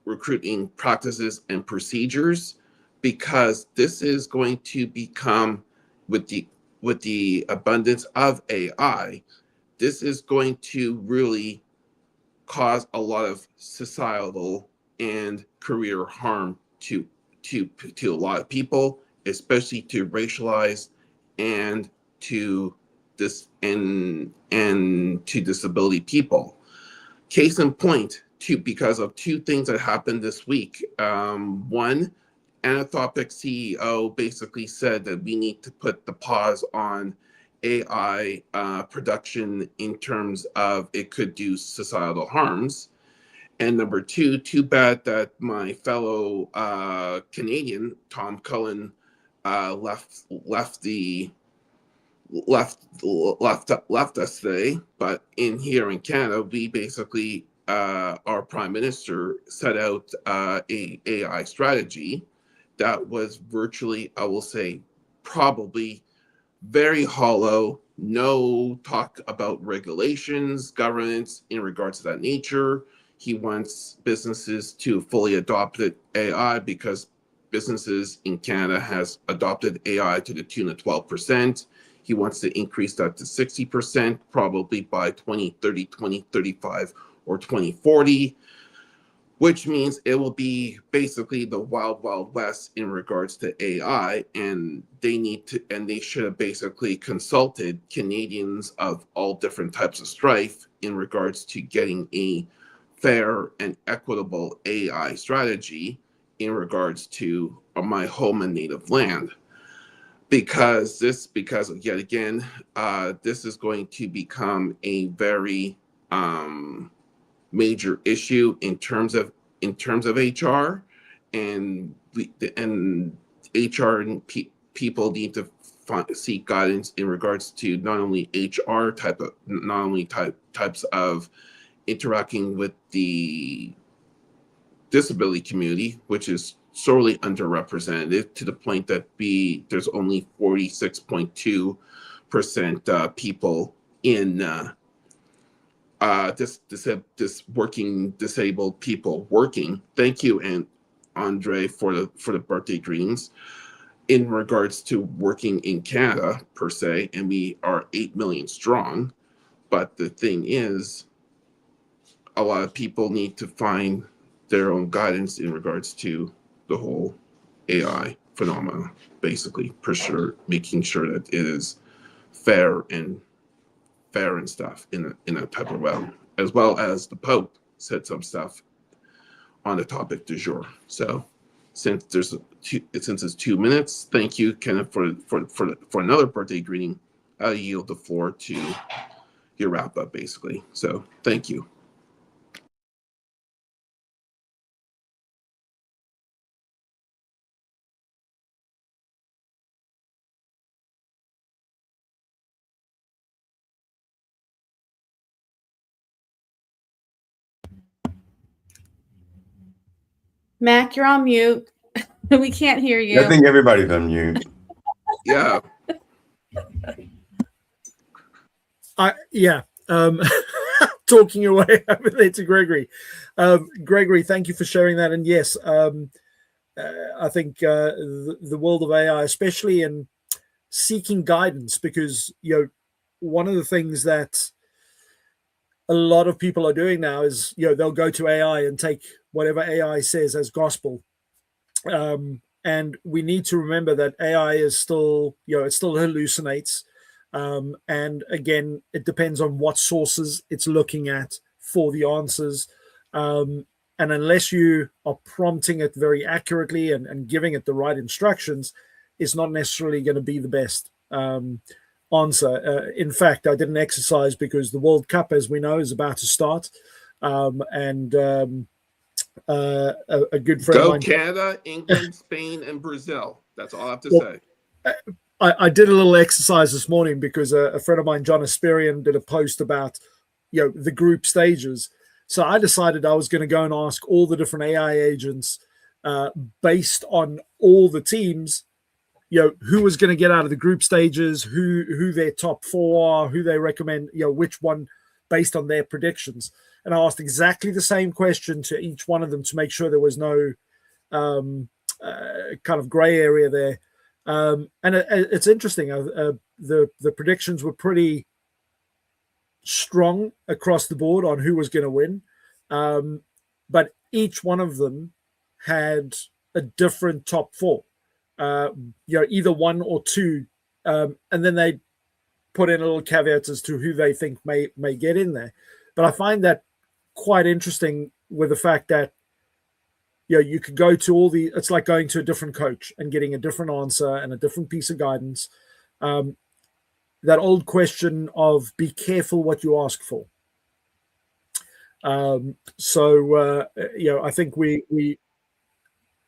recruiting practices and procedures, because this is going to become, with the abundance of AI, this is going to really cause a lot of societal and career harm to a lot of people, especially to racialized and to to disability people. Case in point, because of two things that happened this week. One, Anthropic CEO basically said that we need to put the pause on AI production in terms of it could do societal harms. And number two, too bad that my fellow Canadian, Tom Cullen, left us today. But here in Canada, we basically, our Prime Minister set out a AI strategy that was virtually, I will say, probably very hollow. No talk about regulations, governance in regards to that nature. He wants businesses to fully adopt AI because businesses in Canada has adopted AI to the tune of 12%. He wants to increase that to 60%, probably by 2030, 2035, or 2040, which means it will be basically the wild, wild west in regards to AI. And they should have basically consulted Canadians of all different types of strife in regards to getting a fair and equitable AI strategy in regards to my home and native land. Because yet again, this is going to become a very major issue in terms of HR, and HR and people need to seek guidance in regards to not only types of interacting with the disability community, which is sorely underrepresented to the point that there's only 46.2% people in this working disabled people working. Thank you, and Andre, for the birthday greetings. In regards to working in Canada per se, and we are 8 million strong, but the thing is, a lot of people need to find their own guidance in regards to the whole AI phenomenon, basically, for sure, making sure that it is fair and stuff in a type of way, as well as the Pope said some stuff on the topic du jour. So since it's 2 minutes, thank you, Kenneth, for another birthday greeting. I'll yield the floor to your wrap up, basically. So thank you. Mac, you're on mute. We can't hear you. I think everybody's on mute. Yeah. Talking away over there to Gregory. Gregory, thank you for sharing that. And yes, I think the world of AI, especially in seeking guidance, because one of the things that a lot of people are doing now is they'll go to AI and take whatever AI says as gospel. And we need to remember that AI is still, it still hallucinates. And again, it depends on what sources it's looking at for the answers. And unless you are prompting it very accurately and giving it the right instructions, it's not necessarily going to be the best answer. In fact, I did an exercise because the World Cup, as we know, is about to start. A good friend of mine, Canada, England, Spain, and Brazil. That's all I have to say. I did a little exercise this morning because a friend of mine, John Asperian, did a post about the group stages. So I decided I was going to go and ask all the different AI agents based on all the teams who was going to get out of the group stages, who their top 4 are, who they recommend, which one based on their predictions. And I asked exactly the same question to each one of them to make sure there was no kind of gray area there. And it's interesting. The predictions were pretty strong across the board on who was going to win. But each one of them had a different top 4, either 1 or 2. And then they put in a little caveat as to who they think may get in there. But I find that quite interesting with the fact that, you could go to it's like going to a different coach and getting a different answer and a different piece of guidance. That old question of be careful what you ask for. I think we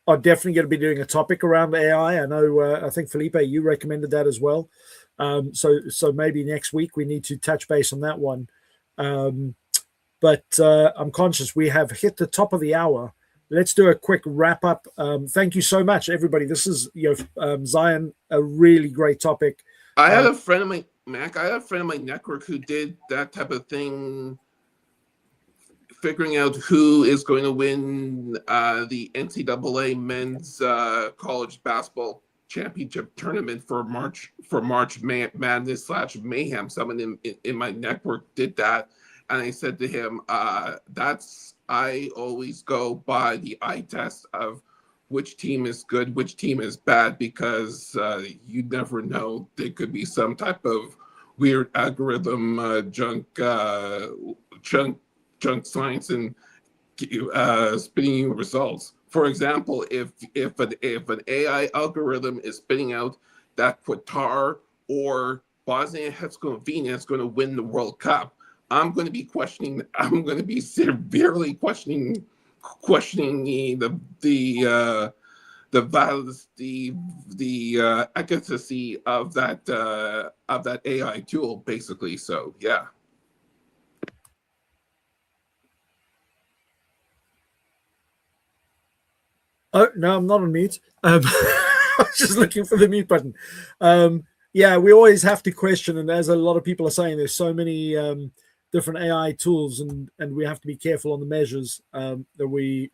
are definitely going to be doing a topic around AI. I know, I think Felipe, you recommended that as well. So maybe next week we need to touch base on that one. But I'm conscious we have hit the top of the hour. Let's do a quick wrap up. Thank you so much, everybody. This is, Zion, a really great topic. I had a friend of my network who did that type of thing, figuring out who is going to win the NCAA men's college basketball championship tournament for March Madness / Mayhem. Someone in my network did that, and I said to him, I always go by the eye test of which team is good, which team is bad, because you never know. There could be some type of weird algorithm junk science and spitting you results. For example, if an AI algorithm is spitting out that Qatar or Bosnia and Herzegovina is going to win the World Cup, I'm going to be severely questioning the efficacy of that AI tool, basically. So yeah. Oh no, I'm not on mute. I was just looking for the mute button. Yeah, we always have to question, and as a lot of people are saying, there's so many different AI tools, and we have to be careful on the measures that we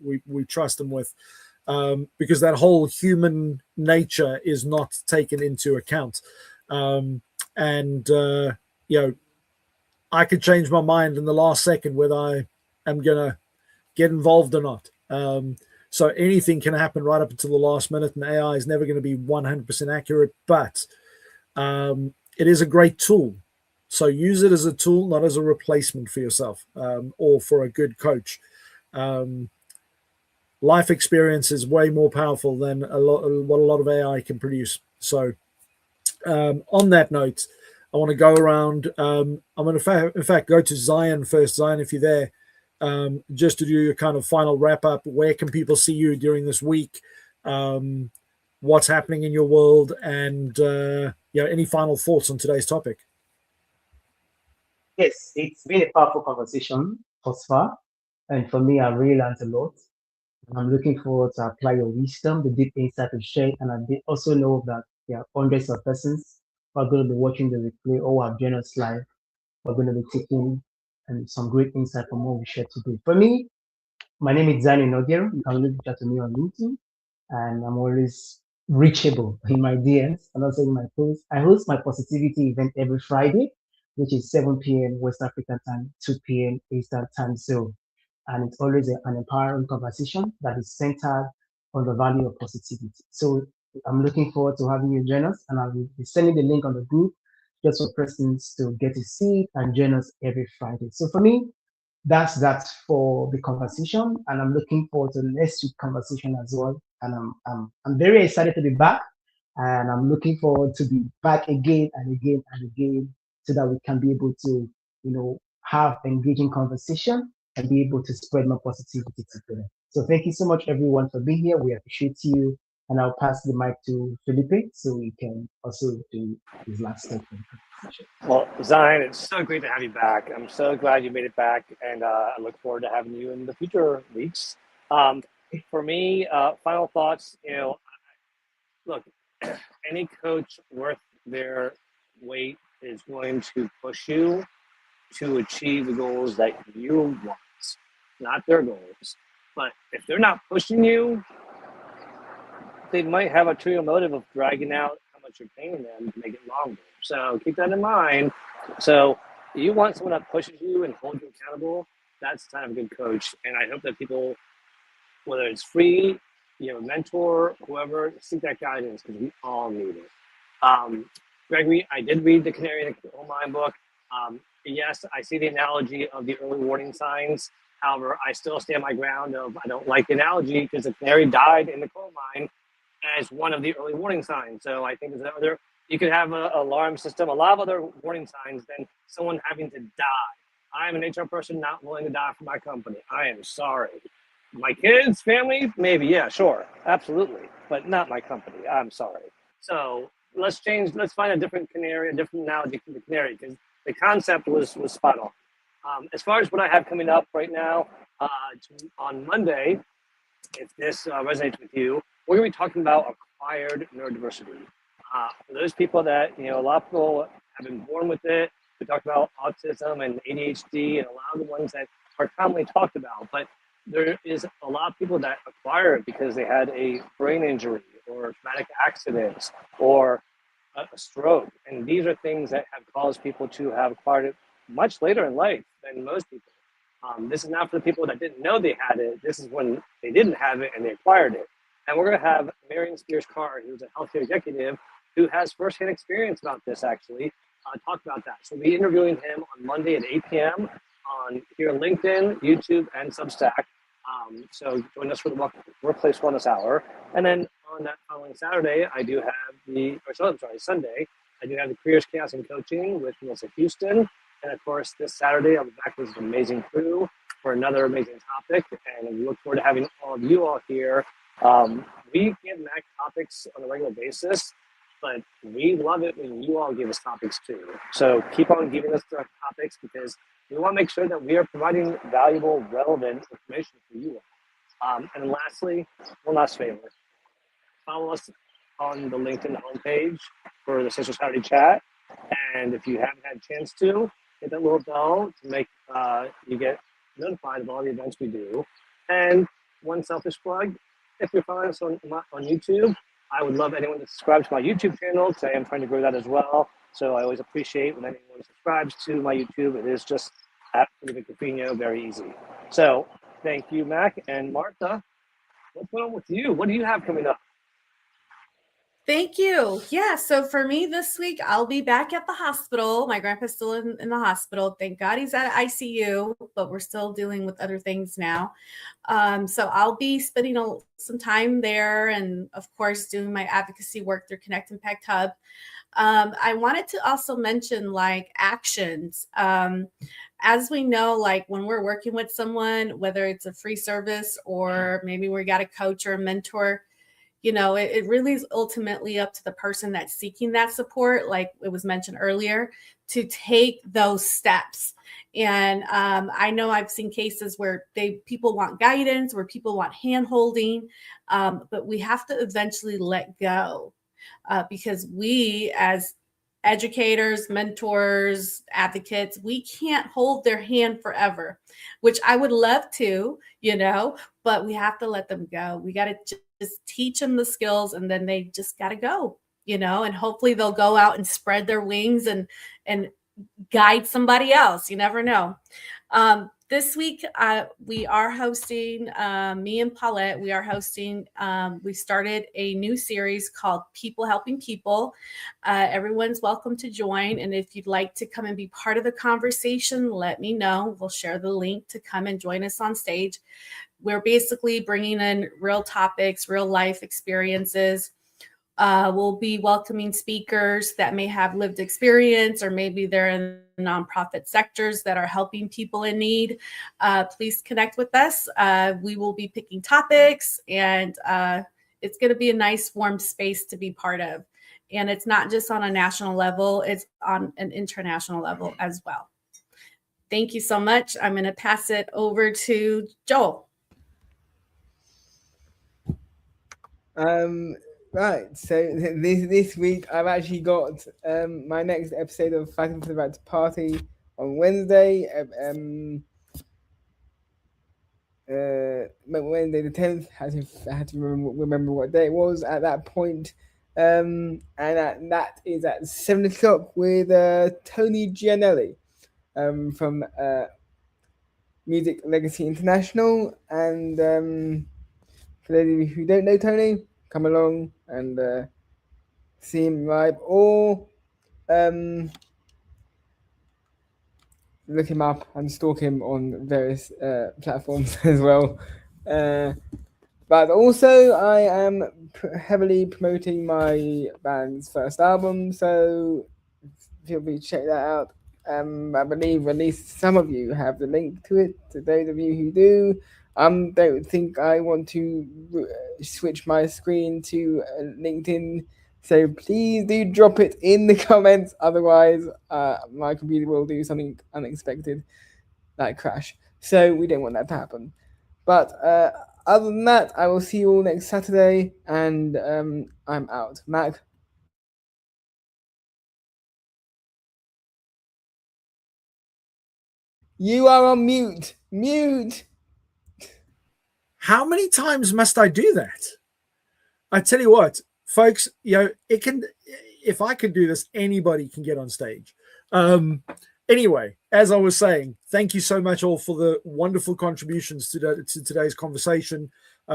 trust them with, because that whole human nature is not taken into account. I could change my mind in the last second whether I am gonna get involved or not. So anything can happen right up until the last minute, and AI is never going to be 100% accurate, but it is a great tool. So use it as a tool, not as a replacement for yourself or for a good coach. Life experience is way more powerful than what a lot of AI can produce. So on that note, I want to go around. I'm going to, in fact, go to Zion first. Zion, if you're there, just to do your kind of final wrap up. Where can people see you during this week? What's happening in your world, and any final thoughts on today's topic? Yes, it's been a powerful conversation thus far, and for me, I really learned a lot. I'm looking forward to apply your wisdom, the deep insight you shared, and I also know that there are hundreds of persons who are going to be watching the replay or have joined us live. We're going to be taking some great insight from what we shared today. For me, my name is Zani Nogero. You can reach out to me on LinkedIn, and I'm always reachable in my DMs and also in my posts. I host my positivity event every Friday, which is 7 p.m. West African time, 2 p.m. Eastern time zone. And it's always an empowering conversation that is centered on the value of positivity. So I'm looking forward to having you join us, and I will be sending the link on the group just for persons to get to see it and join us every Friday. So for me, that's for the conversation, and I'm looking forward to the next week's conversation as well. And I'm very excited to be back, and I'm looking forward to be back again and again and again, so that we can be able to, have engaging conversation and be able to spread more positivity together. So thank you so much, everyone, for being here. We appreciate you, and I'll pass the mic to Felipe so he can also do his last step. Well, Zion, it's so great to have you back. I'm so glad you made it back, and I look forward to having you in the future weeks. For me, final thoughts. Look, any coach worth their weight is going to push you to achieve the goals that you want, not their goals. But if they're not pushing you, they might have a true motive of dragging out how much you're paying them to make it longer. So keep that in mind. So you want someone that pushes you and holds you accountable. That's the time of a good coach. And I hope that people, whether it's free, you know, mentor, whoever, seek that guidance because we all need it. Gregory, I did read the Canary in the Coal Mine book. Yes, I see the analogy of the early warning signs. However, I still stand my ground of I don't like the analogy because the canary died in the coal mine as one of the early warning signs. So I think there's other, you could have an alarm system, a lot of other warning signs than someone having to die. I'm an HR person not willing to die for my company. I am sorry. My kids, family, maybe, yeah, sure, absolutely, but not my company. I'm sorry. So let's find a different canary, a different analogy for the canary because the concept was spot on. As far as what I have coming up right now, on Monday, if this resonates with you, we're going to be talking about acquired neurodiversity. For those people that, you know, a lot of people have been born with it. We talked about autism and ADHD and a lot of the ones that are commonly talked about, but there is a lot of people that acquire it because they had a brain injury or traumatic accidents or a stroke. And these are things that have caused people to have acquired it much later in life than most people. This is not for the people that didn't know they had it. This is when they didn't have it and they acquired it. And we're going to have Marion Spears-Carr, who's a healthcare executive who has firsthand experience about this, actually, talk about that. So we'll be interviewing him on Monday at 8 p.m. on here on LinkedIn, YouTube, and Substack. So join us for the Workplace Wellness Hour. And then on that following Saturday, Sunday, I do have the Careers, Chaos, and Coaching with Melissa Houston. And of course, this Saturday, I'll be back with an amazing crew for another amazing topic. And we look forward to having all of you all here. We give Mac topics on a regular basis, but we love it when you all give us topics too. So keep on giving us the topics because we want to make sure that we are providing valuable, relevant information for you all. And lastly, one last favor. Follow us on the LinkedIn homepage for the Social Saturday chat. And if you haven't had a chance to, hit that little bell to make you get notified of all the events we do. And one selfish plug, if you're following us on YouTube, I would love anyone to subscribe to my YouTube channel. Today I'm trying to grow that as well. So I always appreciate when anyone subscribes to my YouTube. It is just at Felipe Capino, very easy. So thank you, Mac. And Martha, what's going on with you? What do you have coming up? Thank you. Yeah, so for me this week, I'll be back at the hospital. My grandpa's still in the hospital. Thank God he's at ICU, but we're still dealing with other things now. So I'll be spending some time there and, of course, doing my advocacy work through Connect Impact Hub. I wanted to also mention like actions. As we know, like when we're working with someone, whether it's a free service or maybe we got a coach or a mentor, you know, it really is ultimately up to the person that's seeking that support, like it was mentioned earlier, to take those steps. And I know I've seen cases where people want guidance, where people want hand-holding, but we have to eventually let go because we as educators, mentors, advocates, we can't hold their hand forever, which I would love to, you know, but we have to let them go. We got to just teach them the skills and then they just got to go, you know, and hopefully they'll go out and spread their wings and guide somebody else. You never know. This week, we are hosting, me and Paulette, we are hosting, we started a new series called People Helping People. Everyone's welcome to join. And if you'd like to come and be part of the conversation, let me know. We'll share the link to come and join us on stage. We're basically bringing in real topics, real life experiences. We'll be welcoming speakers that may have lived experience or maybe they're in nonprofit sectors that are helping people in need. Please connect with us. We will be picking topics and it's going to be a nice warm space to be part of. And it's not just on a national level, it's on an international level as well. Thank you so much. I'm going to pass it over to Joel. Right, so this week I've actually got my next episode of Fighting for the Right to Party on Wednesday, Wednesday the 10th. I had to remember what day it was at that point, and that is at 7 o'clock with Tony Gianelli from Music Legacy International. And for those of you who don't know Tony, come along and see him live, or look him up and stalk him on various platforms as well. But also, I am heavily promoting my band's first album, so feel free to check that out. I believe at least some of you have the link to it. To those of you who do, don't think I want to switch my screen to LinkedIn, so please do drop it in the comments. Otherwise, my computer will do something unexpected, like crash. So we don't want that to happen. But other than that, I will see you all next Saturday, and I'm out. Mac? You are on mute. Mute. How many times must I do that? I tell you what, folks, it can. If I can do this, anybody can get on stage. Anyway, as I was saying, thank you so much all for the wonderful contributions to today's conversation.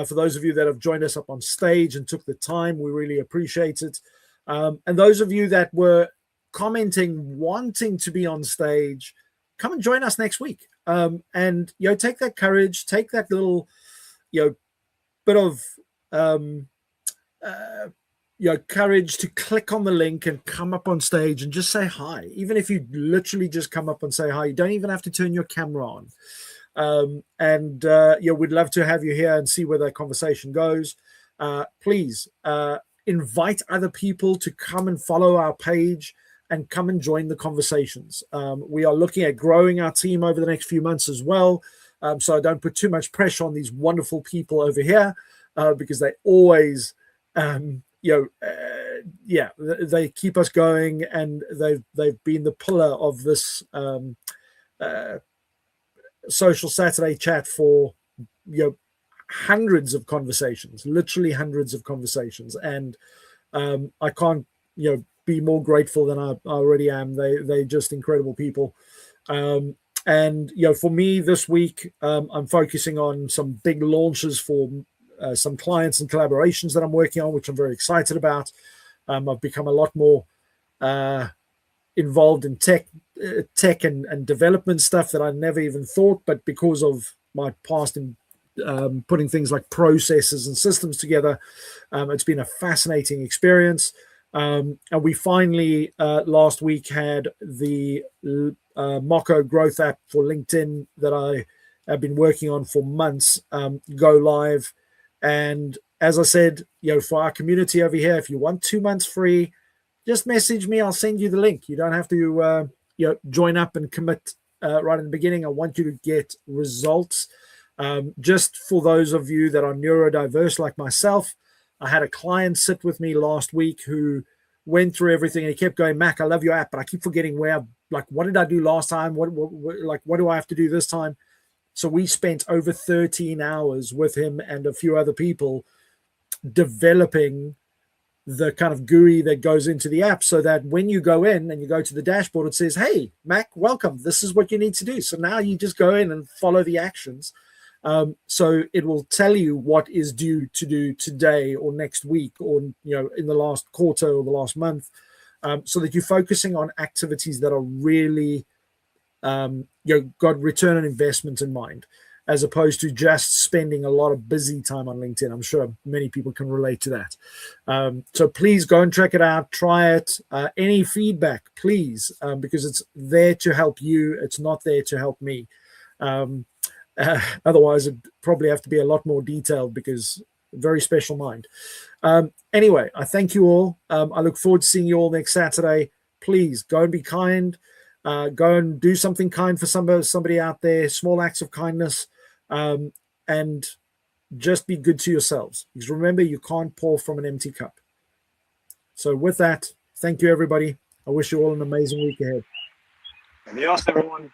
For those of you that have joined us up on stage and took the time, we really appreciate it. And those of you that were commenting, wanting to be on stage, come and join us next week. And take that courage, take that little bit of courage to click on the link and come up on stage and just say hi. Even if you literally just come up and say hi, you don't even have to turn your camera on. We'd love to have you here and see where that conversation goes. Please invite other people to come and follow our page and come and join the conversations. We are looking at growing our team over the next few months as well. So I don't put too much pressure on these wonderful people over here because they always, they keep us going, and they've been the pillar of this Social Saturday chat for hundreds of conversations, literally hundreds of conversations, and I can't be more grateful than I already am. They're just incredible people. For me this week, I'm focusing on some big launches for some clients and collaborations that I'm working on, which I'm very excited about. I've become a lot more involved in tech and development stuff that I never even thought, but because of my past in putting things like processes and systems together, it's been a fascinating experience. And we finally last week had the Moco growth app for LinkedIn that I have been working on for months go live. And as I said, for our community over here, if you want 2 months free, just message me. I'll send you the link. You don't have to join up and commit right in the beginning. I want you to get results. Just for those of you that are neurodiverse like myself, I had a client sit with me last week who went through everything, and he kept going, Mac, I love your app, but I keep forgetting what did I do last time? What do I have to do this time? So we spent over 13 hours with him and a few other people developing the kind of GUI that goes into the app, so that when you go in and you go to the dashboard, it says, hey, Mac, welcome. This is what you need to do. So now you just go in and follow the actions. So it will tell you what is due to do today or next week or in the last quarter or the last month, so that you're focusing on activities that are really got return on investment in mind, as opposed to just spending a lot of busy time on LinkedIn. I'm sure many people can relate to that. So please go and check it out, try it. Any feedback, please, because it's there to help you. It's not there to help me. Otherwise, it'd probably have to be a lot more detailed, because very special mind. Anyway, I thank you all. I look forward to seeing you all next Saturday. Please go and be kind. Go and do something kind for somebody out there. Small acts of kindness, and just be good to yourselves. Because remember, you can't pour from an empty cup. So with that, thank you, everybody. I wish you all an amazing week ahead. Adios, everyone.